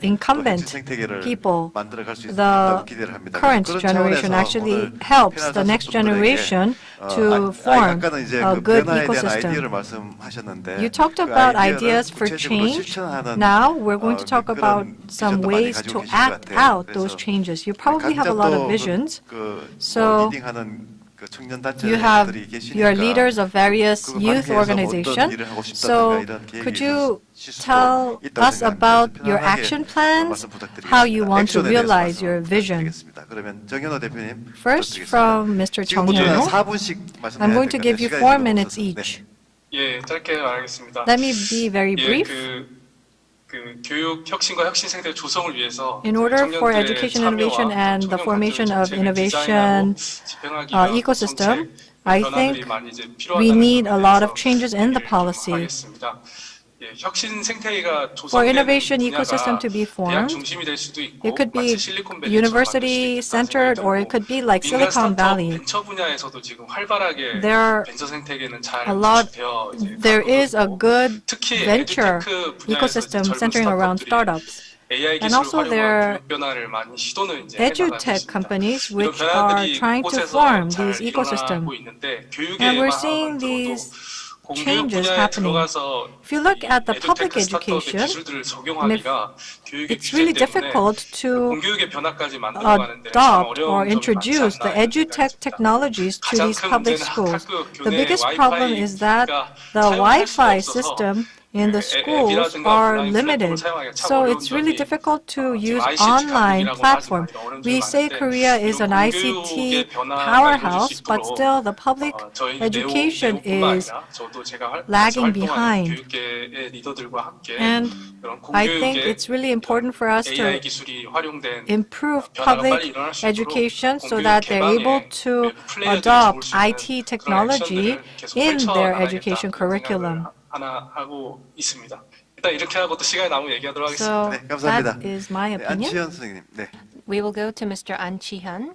incumbent people, the current generation, actually helps the next generation to form a good ecosystem. You talked about ideas for change. Now we're going to talk about some ways to act out those changes. You probably have a lot of visions. So you have your leaders of various youth organizations. So could you tell us about your action plans, how you want to realize your vision? First, from Mr. Chung Hyun-woo, I'm going to give you 4 minutes each. 예, 짧게 말하겠습니다. Let me be very brief. 교육 혁신과 혁신 생태 조성을 위해서 In order for education innovation and the formation of innovation ecosystem, I think we need a lot of changes in the policy. For innovation ecosystem to be formed, it could be university-centered or it could be like Silicon Valley. There is a good venture ecosystem centering around startups. And also there are edutech companies which are trying to form these ecosystems. And we're seeing these changes happening. If you look at the public education, it's really difficult to adopt or introduce the edutech technologies to these public schools. The biggest problem is that the Wi-Fi system in the schools are limited. So it's really difficult to use online platform. We say Korea is an ICT powerhouse, but still the public education is lagging behind. And I think it's really important for us to improve public education so that they're able to adopt IT technology in their education curriculum. So that is my opinion. We will go to Mr. An Chi-hyun.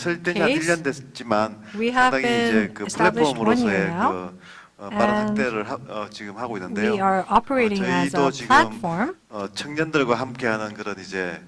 설정이 한 case, 1년 됐지만 we have 상당히 이제 been 그 established 1 year 플랫폼으로서의 now, 빠른 and 확대를 지금 하고 있는데요. we are operating as 저희도 a 지금 platform. 청년들과 함께하는 그런 이제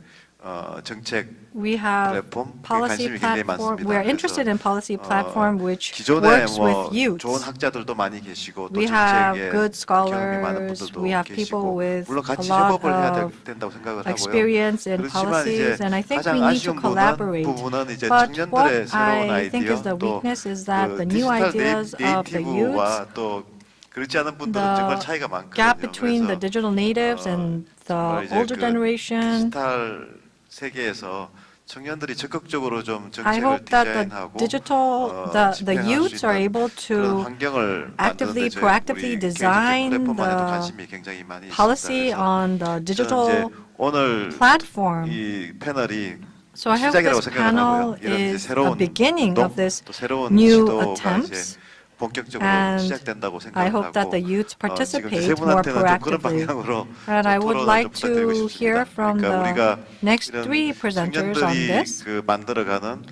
정책 We have 플랫폼 policy 관심이 굉장히 platform. 많습니다. We are interested in policy platform which 기존에 works 뭐 with youth. 좋은 학자들도 많이 계시고 또 We have 정책에 good 경험이 많은 scholars. 분들도 We have 계시고 people with 물론 a 같이 lot 협업을 해야 of 된다고 생각을 하고요. experience in 그렇지만 policies, 이제 and I think 가장 we need to 아쉬운 collaborate. 부분은 이제 But what 청년들의 새로운 I think 아이디어 is the 또 weakness is that 그 the new 디지털 ideas of the youth 네이티브와 또 그렇지 않은 분들은 정말 차이가 많거든요. gap between the 그래서 digital natives and the 정말 이제 older 그 generation. 디지털 세계에서 청년들이 적극적으로 좀 I 정책을 hope that the 디자인하고 digital, the 집행할 youths 수 are 있는 able 그런 to 환경을 actively, 만드는데 proactively 우리 design K-정책플랫폼만에도 the 관심이 굉장히 많이 policy 있습니다. on the 그래서 저는 digital 이제 오늘 platform. 이 패널이 So I hope 시작이라고 this 생각을 하고요. panel 이런 이제 is a 새로운 beginning 운동, of this 또 새로운 new 시도가 attempts. 이제 본격적으로 And 시작된다고 I 생각을 hope that 하고 the youth 지금 세 participate more 분한테는 좀 그런 proactively. 방향으로 And I 좀 would 토론을 like 좀 부탁드리고 to hear 싶습니다. from 그러니까 우리가 the next 이런 three presenters on 청년들이 this. 그 만들어가는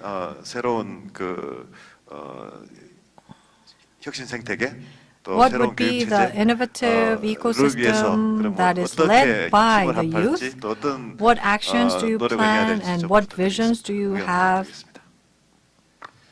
새로운 혁신 생태계 또 What 새로운 would be 교육 the 체제 innovative 위해서 ecosystem that is led by the youth? 또 어떤 What actions do you 노력을 해야 plan 될지 and 좀 what visions do you 의견 have? 부탁드리겠습니다.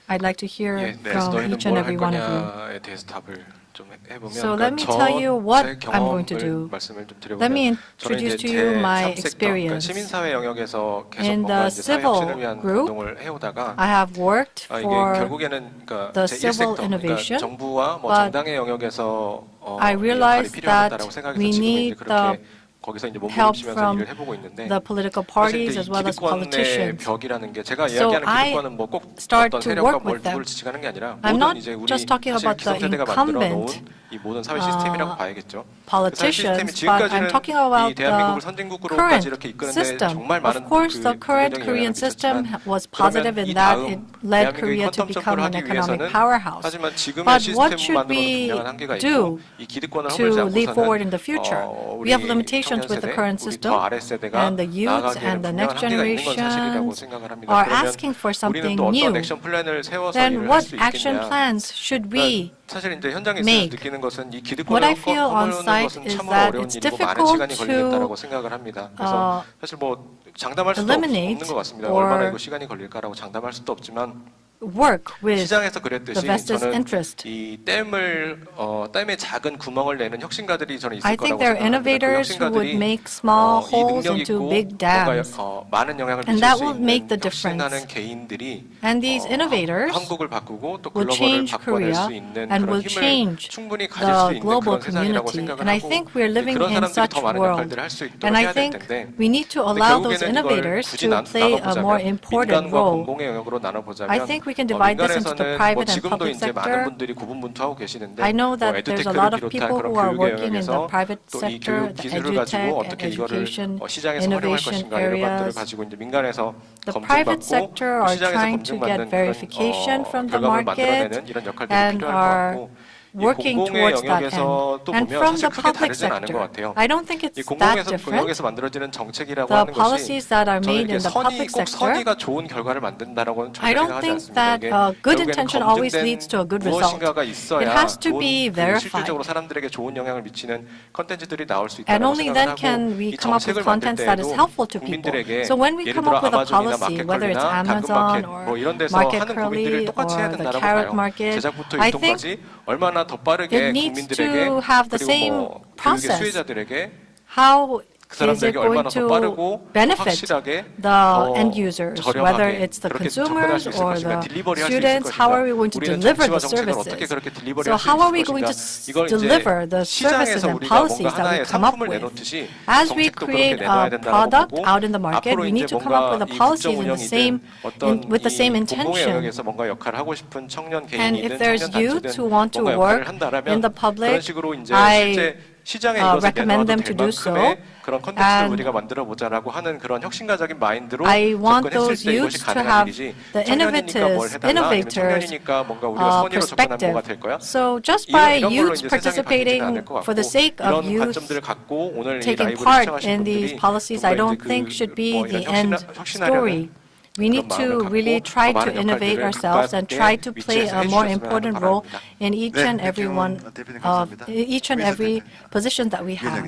I'd like to hear 예, from 너희는 each and 뭘 할 every one of you. 거냐에 대해서 답을 좀 해보면 So let me tell you what I'm going to do. 말씀을 좀 드려보면 Let me 저는 introduce 이제 to you my 제 3섹터, 그러니까 experience. 시민사회 영역에서 계속 In 뭔가 the 이제 사회 혁신을 civil 위한 group, 운동을 해오다가 I have worked 이게 for 결국에는 그러니까 the 제 1섹터, civil 그러니까 innovation, 정부와 뭐 but 정당의 영역에서 I 이 역할이 realized 필요하다라고 that 생각해서 we 지금 이제 need 그렇게 거기서 이제 help 몸부림치면서 from 일을 해보고 있는데 the political 사실 parties 이제 as 이 well as 기득권의 politicians. 벽이라는 게 제가 So 이야기하는 I 기득권은 뭐 꼭 start 어떤 to 세력과 work 뭘 with them. 누구를 지지하는 게 아니라 I'm 모든 not 이제 우리 just talking 사실 about the 기성세대가 만들어 놓은 incumbent 이 모든 사회 시스템이라고 봐야겠죠. politicians, 사실 but 시스템이 I'm talking 지금까지는 about 이 대한민국을 the 선진국으로까지 current 이렇게 이끄는데 system. 정말 많은 Of course, the current 긍정적인 Korean 영향을 system 미쳤지만 was positive 그러면 이 in that 다음 it led 대한민국이 Korea to 쿼텀 become 점프를 an 하기 economic 위해서는 powerhouse. 하지만 지금의 But what 시스템만으로도 should 분명한 we 한계가 있고 do 이 기득권을 to 허물지 leap forward 않고서는 in the future? 우리 We have limitations with the 청년 current 세대, 우리 system, 더 아래 세대가 and the youth 나아가기에는 and the 분명한 next 한계가 있는 건 사실이라고 generations 생각을 합니다. are 그러면 asking for 우리는 something 또 어떤 new. 액션 플랜을 세워서 Then 일을 할 what 수 action 있겠냐? plans should we 사실 이제 현장에 있어서 make? 느끼는 것은 이 What 기득권을 I feel on 허무는 site 것은 is 참으로 that 어려운 it's 일이고 많은 difficult 시간이 걸리겠다라고 to 생각을 합니다. 그래서 사실 뭐 장담할 수도 eliminate 없는 것 같습니다. or 얼마나 이거 시간이 걸릴까라고 장담할 수도 없지만 work with 시장에서 the 그랬듯이 vested 저는 interest. 이 댐에 작은 구멍을 내는 혁신가들이 저는 있을 I think 거라고 there are 생각합니다. 그 innovators who would make small 이 holes 능력 into 있고 big 뭔가 dams. 많은 영향을 And 미칠 that 수 will 있는 make the 혁신하는 difference. 개인들이 And these innovators 한국을 바꾸고 또 will 글로벌을 change 바꿔낼 Korea 수 있는 and 그런 will 힘을 change 충분히 가질 수 the 있는 global 그런 세상이라고 community. 생각을 And I 하고 think we're living 그런 in 사람들이 such 더 많은 world. 역할들을 할 수 있도록 And I 해야 될 think 텐데 we need to 근데 allow those 결국에는 이걸 innovators 굳이 to play a more 나눠보자면 important 민간과 role. 공공의 영역으로 나눠보자면 I think we can divide this into the 민간에서는 뭐 private and 지금도 public 이제 많은 sector. 분들이 고분분투하고 계시는데 I know 뭐 that there's a 에듀테크를 lot of 비롯한 people 그런 who are 교육의 working in the 영역에서 private 또 이 sector, 교육 the 기술을 edutech 가지고 and 어떻게 이거를 education 시장에서 활용할 innovation 것인가 이런 것들을 areas. 가지고 이제 민간에서 The private 검증받고 sector 또 are 시장에서 trying to get 검증받는 verification 그런 from the 결과물을 market 만들어내는 이런 역할들이 and 필요할 것 are 같고 이 working 공공의 towards that end. 영역에서 또 And 보면 from 사실 the 크게 public 다르진 않은 것 sector, 같아요. I don't think 이 it's that 공공에서 different. 영역에서 만들어지는 정책이라고 The 하는 것이 policies that are 저는 made 이게 in the public 꼭 sector, 선의가 좋은 결과를 만든다라고는 I 절대 don't 생각하지 think 않습니다. that 이게 good 결국에는 intention always 검증된 leads to a good result. 무엇인가가 It 있어야 has to 좋은 be verified. 실질적으로 사람들에게 좋은 영향을 미치는 컨텐츠들이 나올 수 And 있다고 only 생각을 then 하고 can we 이 come up with 정책을 만들 contents that is 때에도 helpful to people. 국민들에게 So when we 예를 come 들어 up with a 아마존이나 policy, whether it's 마켓컬리나 Amazon 당근마켓 or 뭐 이런 데서 Market 하는 고민들을 Curly 똑같이 해야 or the 된다고 Carrot 봐요. Market, 제작부터 I 이동까지 think 얼마나 더 빠르게 it needs 국민들에게 to have the 그리고 same 뭐 교육의 process. 수혜자들에게 How 그 is it 사람들에게 going 얼마나 더 to 빠르고 benefit 확실하게 the 더 end users, whether 저렴하게 it's the 그렇게 접근할 consumers 수 있을 or 것인가, the 딜리버리 할 수 있을 students? How are we going to 우리는 deliver 정치와 the 정책을 어떻게 services? 그렇게 딜리버리 So 할 수 how are 있을 we going to 것인가 이걸 이제 deliver the services 시장에서 and 우리가 policies 뭔가 that we 하나의 come up 상품을 with? 내놓듯이 As we 정책도 그렇게 create 내놔야 a 된다고 product 보고 out in the market, 앞으로 we need 이제 to come up with 뭔가 the 이 policies 국정 in the same, 운영이든 어떤 with the same 이 공공의 intention. 영역에서 뭔가 역할을 하고 싶은 청년 And 개인이든 if there's 청년 youth who 단체든 want to 뭔가 역할을 work 한다라면 in the 그런 public, 식으로 이제 I 실제 시장에 이것을 recommend 내놔도 them 될 to do so. 만큼의 그런 컨텐츠를 And 우리가 만들어 보자라고 하는 그런 혁신가적인 마인드로 I want 접근했을 those 때 이것이 youths to 가능한 have 일이지 the 청년이니까 뭘 해달라 아니면 innovators, 청년이니까 뭔가 우리가 선의로 접근하면 뭐가 될 거야? So just by 이런 걸로 youths 이제 세상이 바뀌지는 않을 participating 것 for the 같고 sake of 이런 youth 관점들을 갖고 오늘 이 taking 라이브를 part 시청하신 in these 분들이 policies, I 정말 don't 이제 think should be 뭐 the 이런 end story. We need to really try to innovate ourselves and try to play a more important role in each and every one of each and every position that we have.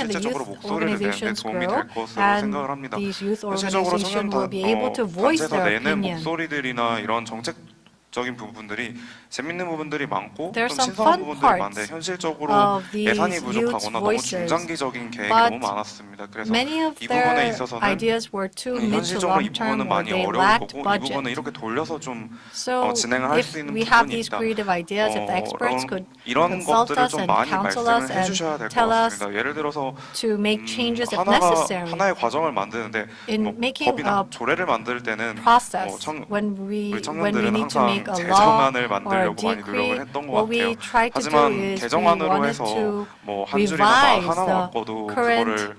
can the 실질적으로 youth 목소리를 내는데 organizations 도움이 grow, 될 것으로 and 생각을 합니다. these youth 현실적으로 organizations will be able to 청년 voice 단체에서 their 내는 opinion. 목소리들이나 이런 정책 적인 부분들이 재밌는 부분들이 많고 There are 좀 some 신선한 fun 부분들이 많은데 parts 현실적으로 of these 예산이 youth 부족하거나 너무 voices, 중장기적인 계획이 but 너무 많았습니다. 그래서 many of 이 부분에 their 있어서는 ideas were too mid to 현실적으로 이 long term 부분은 or 많이 they 어려울 lacked 거고 이 budget. 부분은 이렇게 돌려서 좀 So 진행을 할 if 수 있는 we have 부분이 these 있다. creative ideas, if the experts could 이런 consult 것들을 us 좀 and 많이 counsel 말씀을 us and 해주셔야 될 것 tell us 같습니다. 예를 들어서 to make changes if necessary. 하나의 과정을 만드는데 In making 법이나 a 조례를 만들 때는 process 우리 when we 청년들은 need to 항상 make a law 개정안을 or a 만들려고 많이 노력을 decree, 했던 것 what we 같아요. tried to do 하지만 is we 개정안으로 wanted 해서 to 뭐 한 줄이나 말 revise 하나 the 바꿔도 current 그거를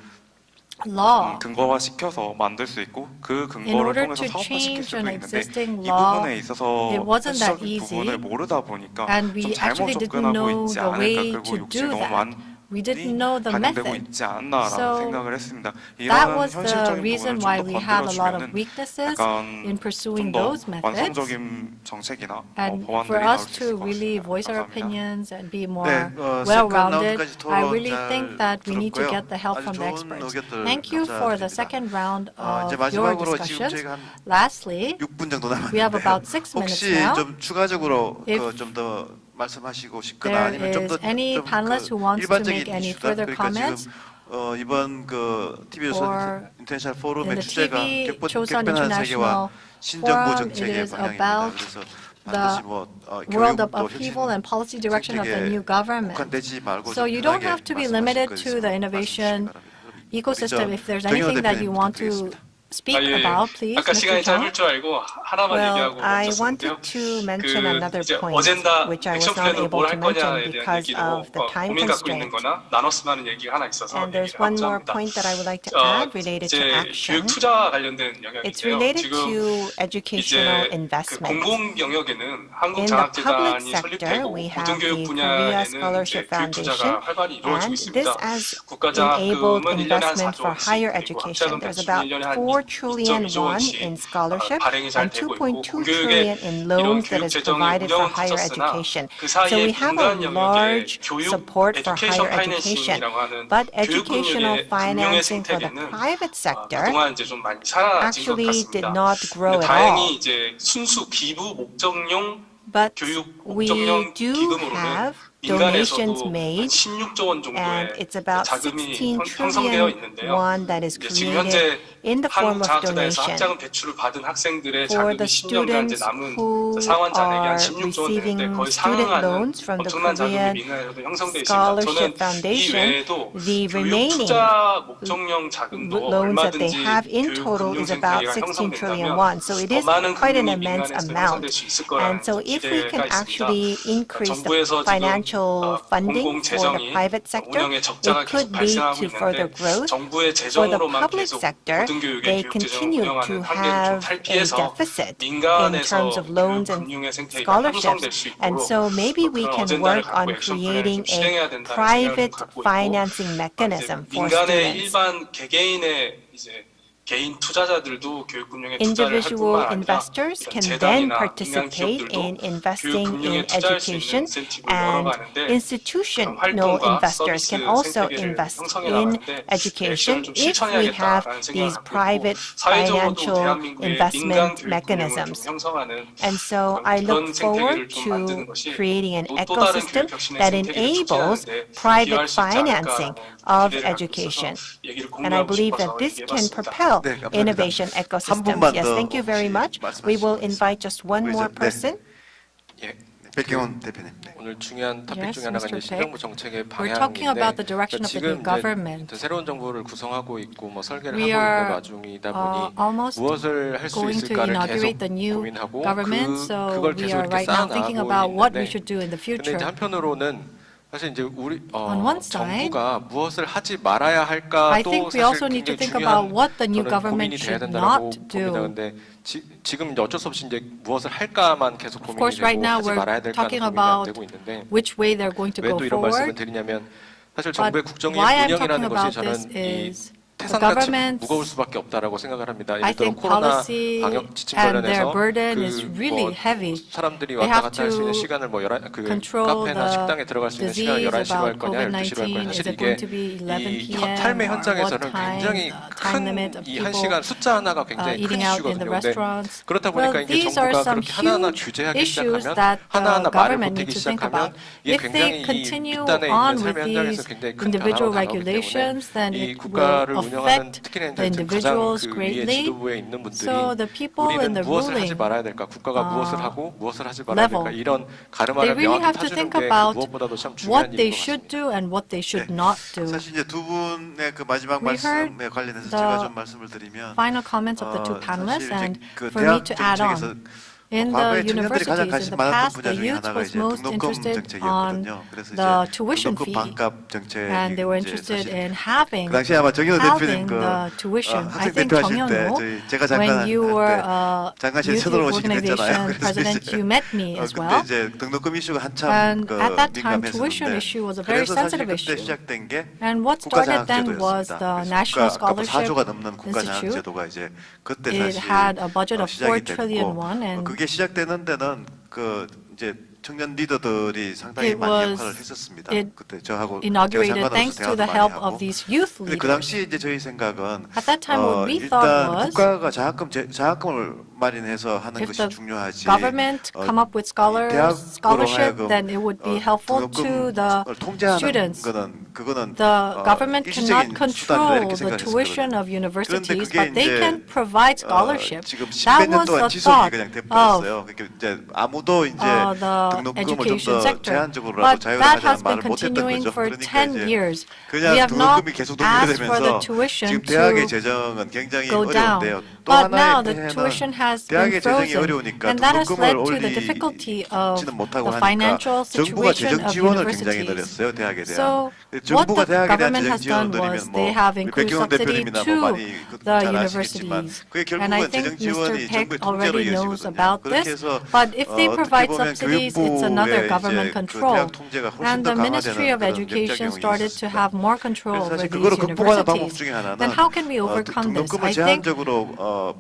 law 근거화 시켜서 만들 수 있고 그 in 근거를 order 통해서 to 사업화시킬 change 수도 an 있는데 existing 이 law. 부분에 있어서 It wasn't that 현실적인 easy, 부분을 모르다 보니까 and 좀 we 잘못 actually didn't 접근하고 know 있지 the 않을까 way 그리고 to 욕심이 do 너무 that. We didn't know the 반영되고 method. 있지 않나라는 So 생각을 했습니다. That 이런 was the 현실적인 reason 부분을 why 좀 we 더 had a lot of 건드려주면은 weaknesses 약간 in pursuing 좀 더 those methods. 완성적인 정책이나 And 법안들이 for 나올 us 수 있을 to 것 really 같습니다. voice our 감사합니다. opinions and be more 네, well-rounded, 세컨드 라운드까지 토론 I really 잘 think that we need to 들었고요. get the help 아주 from the 좋은 experts. 의견들 Thank you for the 감사드립니다. second round 이제 of your 마지막으로 지금 discussions. 저희가 한 Lastly, 6분 정도 we have about 남았는데요. 6 minutes 혹시 now. 좀 추가적으로 If 좀 더 말씀하시고 싶거나 there 아니면 좀 is 더 any panelist who wants to 일반적인 make any 이슈다. further 그러니까 comments, 지금 이번 그 TV조선 or 인터내셔널 in 포럼의 the 주제가 TVCHOSUN 객관한 세계와 International 신정부 Forum, it 정책의 is 방향입니다. about 그래서 the 반드시 뭐 world of 교육도 upheaval and policy direction of the 생태계에 new government. 국한되지 말고 So 좀 you don't 편하게 have to be 말씀하실 limited 거 to 있으면 the 말씀해 innovation 주시기 바랍니다. ecosystem. If there's 정영호 anything that you 대표님 want to 부탁드리겠습니다. speak 예. about, please, 아까 Mr. 시간이 짧을 Chung. 줄 알고 하나만 Well, 얘기하고 I 멈췄었는데요. wanted to mention another 이제 point, 어젠다 which I 액션 was not 플랜으로 able 뭘 to 할 mention 거냐에 대한 because 얘기로 of the time 고민 갖고 있는 constraint. 거나 나눴으면 하는 얘기가 하나 있어서 And there's 얘기를 one 하고자 more 합니다. point that I would like to add related to 이제 action. 교육 투자 관련된 It's 영역인데요. related 지금 to educational 이제 그 investment. 공공 영역에는 한국 In the public 장학재단이 sector, 설립되고 we have 고등교육 the Korea 분야에는 이제 Scholarship 교육 투자가 Foundation, 활발히 이루어지고 and 있습니다. this has 국가장학금은 enabled 1년에 한 investment 4조 for 원씩, higher 그리고 education. 학자금 There's 대출은 about 1년에 한 4 trillion 2.2조 won 원씩 in scholarship 발행이 잘 and 되고 있고 2.2 공교육의 trillion in 이런 loans that 교육 is 재정의 provided for 운영은 higher 커졌으나 education. 그 So 사이에 we have a 민간 영역의 large 교육 support for higher 에듀케이션 education, 파이낸싱이라고 하는 but 교육 educational 금융의 금융의 financing for the 생태계는 private sector 그동안 이제 좀 많이 사라진 것 actually did 같습니다. not grow 근데 at all. 다행히 이제 순수 기부 목적용 But 교육 we 목적용 do 기금으로는 have 민간에서도 donations 한 made, 16조 원 and 정도의 it's about 자금이 16 형성되어 trillion 있는데요. won that is 이제 지금 created 현재 in the form 한국 of 장학재단에서 donation 학자금 대출을 받은 학생들의 for 자금이 the 10년간 이제 students 남은 who 상환 잔액이 한 are 16조 원 되는데 receiving 거의 student 상응하는 loans from the 엄청난 자금이 Korea 민간에서도 형성되어 있습니다. Scholarship 저는 이 Foundation, 외에도 the 교육 remaining 투자 목적용 자금도 loans that they 얼마든지 have in 교육 total 금융 is about 생태계가 16 trillion 형성된다면 won. So it 더 is 많은 quite an 금융이 immense 민간에서 amount. 형성될 수 있을 And 거라는 so if we 기대가 can 있습니다. actually increase the 정부에서 지금 financial funding 공공 for the 재정이 private sector, 운영에 it 적자가 계속 could lead 발생하고 to further 있는데 growth. 정부의 For the 재정으로만 public 계속 sector, 고등교육의 they 교육 재정을 continue 운영하는 to 한계를 좀 have a 탈피해서 deficit in 민간에서 terms of loans 교육 and 금융의 생태계가 scholarships. 형성될 수 And 있도록 so maybe we 그런 can 어젠다를 work 갖고 on 액션 플랜을 creating 좀 a 실행해야 된다는 생각을 좀 private 갖고 있고 financing 이제 mechanism for 민간의 students. 일반 개개인의 이제 개인 투자자들도 교육 금융에 투자를 할 Individual 뿐만 아니라 investors 이런 can then 재단이나 민간 participate 기업들도 in 교육 investing 금융에 in 투자할 수 있는 education, 인센티브를 and 열어가는데 institutional 활동과 investors 서비스 can also 생태계를 invest 형성해 in 나가는데 education 액션을 좀 if we have 실천해야겠다라는 생각을 these 갖고 있고 private 사회적으로도 financial 대한민국의 민간 investment 교육 금융을 좀 mechanisms. 형성하는 And so I 그런 look 생태계를 forward 좀 만드는 to 것이 creating an 또 다른 ecosystem 교육 혁신의 that 생태계를 enables 촉진하는데 private 기여할 수 있지 financing 않을까라는 of 기대를 갖고 education. 있어서 얘기를 And I 공유하고 believe 싶어서 that this can 얘기해봤습니다. propel 네, 감사합니다. innovation 한 ecosystems. 분만 Yes, 더 thank you very 혹시 much. We will 말씀하실 거 invite just one 우리 more 네. person. 예. 백경원 대표님. 네. 오늘 중요한 토픽 Yes, 중에 하나가 Mr. 이제 신정부 정책의 We're talking about the 방향인데 direction of the 지금 new government. 이제 새로운 정부를 구성하고 있고 뭐 설계를 We 하고 있는 are, 와중이다 보니 almost 무엇을 할 수 going to 있을까를 inaugurate 계속 the new 고민하고 government, so 그걸 we 계속 are 이렇게 right now thinking 쌓아나가고 about what we 있는데 should do in the 근데 future. 이제 한편으로는 사실 이제 우리 On one side, 정부가 무엇을 하지 말아야 I 할까도 think we 사실 also need to 굉장히 think about 중요한 what the new 저는 government 고민이 돼야 should 된다고 not 봅니다. do. 근데 지금 이제 어쩔 수 없이 이제 무엇을 할까만 계속 Of 고민이 course, right 되고 now 하지 we're 말아야 될까는 talking 고민이 안 about 되고 있는데 which way they're going to 왜 go 또 이런 말씀을 forward. 드리냐면 사실 But 정부의 국정의 why I'm 운영이라는 talking 것이 about 저는 this 이 is 태산같이 governments, 무거울 수밖에 없다라고 생각을 합니다. I 예를 들어 think 코로나 policy 방역 지침 and their 관련해서 burden is really heavy. 사람들이 They 왔다 have 갔다 할 수 있는 to 시간을 뭐 control 카페나 the 식당에 들어갈 수 있는 시간을 disease 11시로 할 about 거냐 12시로 할 거냐. COVID-19. Is 사실 it 이게 going to be 11 이 p.m. 삶의 or what 현장에서는 time? 굉장히 Time limit of 큰 이 한 people 시간 숫자 하나가 굉장히 큰 eating out in the 이슈거든요. 근데 restaurants. 그렇다 보니까 Well, 이제 these are 정부가 some 그렇게 하나하나 huge 규제하기 issues 시작하면 that the 하나하나 말을 government 못하기 needs to think 시작하면 about. 이게 If they 굉장히 이 continue 밑단에 있는 on with 삶의 현장에서 these 굉장히 큰 individual 변화로 다가오기 때문에 regulations, then 이 it will 국가를 운영하는 affect 특히나 the 이제 가장 individuals 그 위에 greatly. 지도부에 있는 분들이 So the people in 우리는 the 무엇을 하지 ruling 말아야 될까? 국가가 무엇을 하고 무엇을 하지 말아야 될까? level, 이런 they 가르마를 really 명확히 have to 타주는 think 게 about 무엇보다도 참 중요한 what they 일인 것 should 같습니다. do and what they should not do. 사실 이제 두 분의 그 마지막 We heard 말씀에 관련해서 the 제가 좀 말씀을 드리면 Final comments of the two panelists, 사실 and 이제 그 for me 대학 to add on. 정책에서 In the 과거에 청년들이 가장 universities, in 관심 the 많았던 past, 분야 the 중에 youth 하나가 was 이제 most 등록금 interested on 정책이었거든요. 그래서 the 이제 tuition 등록금 fee, 반값 정책이 and they were 이제 interested 사실 in having 그 당시에 아마 정현호 대표님 그 the tuition. I 학생 think 대표 하실 때 정현호, 저희 제가 when 장관할 you were 때 a 장관실 youth 쳐들어오시긴 organization 했잖아요. 그래서 president, 이제 you met me as 그때 well. 이제 등록금 이슈가 한참 And 그 at that time, tuition 민감했었는데 issue was a very 그래서 사실 sensitive 그때 issue. 시작된 게 And what started then was 국가장학제도였습니다. the 그래서 National 아까 Scholarship 4조가 넘는 Institute. 국가장학제도가 이제 그때 It 사실 had a budget of 4 시작이 trillion 됐고 won, and 그게 시작되는 데는 그 이제 청년 리더들이 상당히 it 많이 was 역할을 했었습니다. it 그때 저하고 inaugurated 제가 thanks to 장관으로서 the 대화도 help 많이 of 하고. these youth 근데 그 leaders. 당시 이제 저희 생각은 At that time, what we thought 일단 was 국가가 자금을 마련해서 하는 if 것이 the 중요하지. government come up with scholarship, then it would be helpful to the students. 그거는 The government cannot 일시적인 수단이다 control 이렇게 the tuition 생각했었거든요. of universities, 그게 but they 이제, can provide scholarship. 지금 That 10몇 년 was 동안 the 지속이 thought 그냥 of 돼버렸어요. 그러니까 이제 아무도 이제 the 등록금을 좀 education 더 sector. 제한적으로라도 But 자유를 that has 하자는 been 말을 못했던 continuing 거죠. for 그러니까 10 이제 years. We 그냥 have not 등록금이 계속 asked for the 동결되면서 tuition 지금 대학의 to 재정은 굉장히 go down. 어려운데요. 또 But now 하나의 the 폐해는 tuition has been 대학의 재정이 frozen, 어려우니까 and that has 등록금을 led to the difficulty of 올리지는 못하고 the 하니까 financial 정부가 situation 재정 of 지원을 굉장히 universities. 늘렸어요. 대학에 대한. So what 정부가 the 대학에 대한 government 재정 has 지원을 done was 늘리면 they 뭐 have 우리 increased 백경원 subsidy 대표님이나 뭐 to 많이 the 잘 아시겠지만 universities. 그게 And I 결국은 think 재정 Mr. 지원이 Peck 정부의 통제로 already knows 이어지거든요. about 그렇게 this. 해서 But if they 어떻게 provide 보면 subsidies, it's another 교육부의 government 이제 그 control. 대학 통제가 훨씬 And 더 the Ministry 강화되는 of 그런 Education 역작용이 started to 있었습니다. have more control 그래서 over 사실 these 그거를 극복하는 방법 universities. 중에 하나는 Then how can we overcome this? 등록금을 I think 제한적으로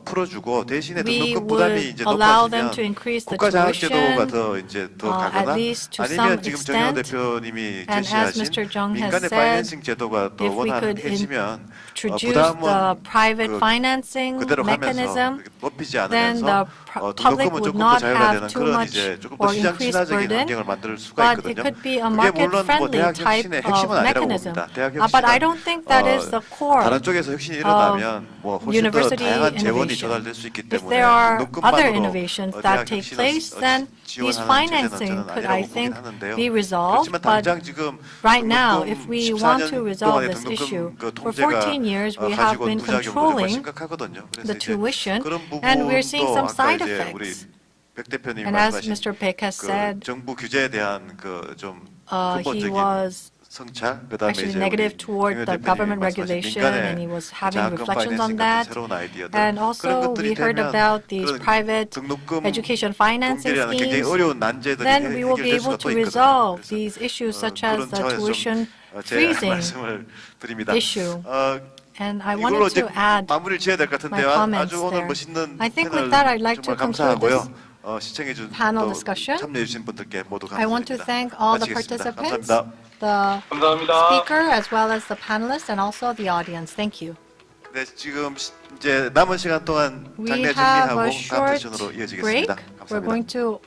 풀어주고 대신에 we 등록금 부담이 would 이제 allow them 높아지면 to increase the 국가장학제도가 tuition 더 이제 더 at 가거나 least to some 아니면 지금 정현호 extent. 대표님이 And as 제시하신 Mr. Jung has 민간의 said, 파이낸싱 제도가 더 if we could 원활해지면 introduce the 부담은 private financing 그대로 가면서 mechanism, 높이지 then the 않으면서 public 등록금은 would 조금 더 not 자유가 have 되는 too 그런 much 이제 조금 더 or 시장 increased 친화적인 burden, 환경을 만들 수가 but it 있거든요. could be a 그게 물론 뭐 market-friendly 대학 type 혁신의 of 핵심은 아니라고 mechanism. 봅니다. 대학 But I 혁신은 don't think that is the core 다른 쪽에서 혁신이 일어나면 뭐 훨씬 더 university 다양한 재원이 innovation. 조달될 수 있기 If 때문에 there are other 등록금만으로 innovations 대학 that take 혁신을 place, then these 지원하는 financing 체제는 could, 저는 I 아니라고 보긴 think, 하는데요. be resolved. 그렇지만 But 당장 지금 right now, 등록금 if we want to 14년 resolve 동안의 this issue, 등록금 그 for 통제가 14 years we have 가지고 been 부작용도 정말 controlling 심각하거든요. 그래서 the 이제 tuition, 그런 and we're seeing 부분도 some 아까 side 이제 우리 effects. 백 대표님이 And as 말씀하신 Mr. Peck has 그 said, 정부 규제에 대한 그 좀 he 근본적인 was 성찰, 그다음에 actually 이제 negative 우리 toward 김 the 대표님이 government 말씀하신 regulation, and he was having 자금 reflections on 파이낸싱 that. 같은 새로운 아이디어들 And 그런 also, 것들이 we heard 되면 about these 그런 private 등록금 education financing 동결이라는 굉장히 schemes. 어려운 난제들이 Then we will be 해결될 able 수가 to 또 있거든요. resolve 그래서 these issues such as 그런 the 차원에서 tuition 좀 제 freezing 말씀을 드립니다. issue. And I 이걸로 wanted 이제 to add 마무리를 지어야 될 것 같은데요. my comments 아주 오늘 there. 멋있는 I think 패널 with that, I'd like to 정말 conclude 감사하고요. 시청해준 panel 또 discussion. 참여해주신 분들께 모두 I want to 감사드립니다. thank all the 마치겠습니다. participants, 감사합니다. the 감사합니다. speaker, as well as the panelists, and also the audience. Thank you. 네, 지금 이제 남은 시간 동안 We 장례 have 준비하고 a 다음 short 세션으로 break. 이어지겠습니다. We're 감사합니다. going to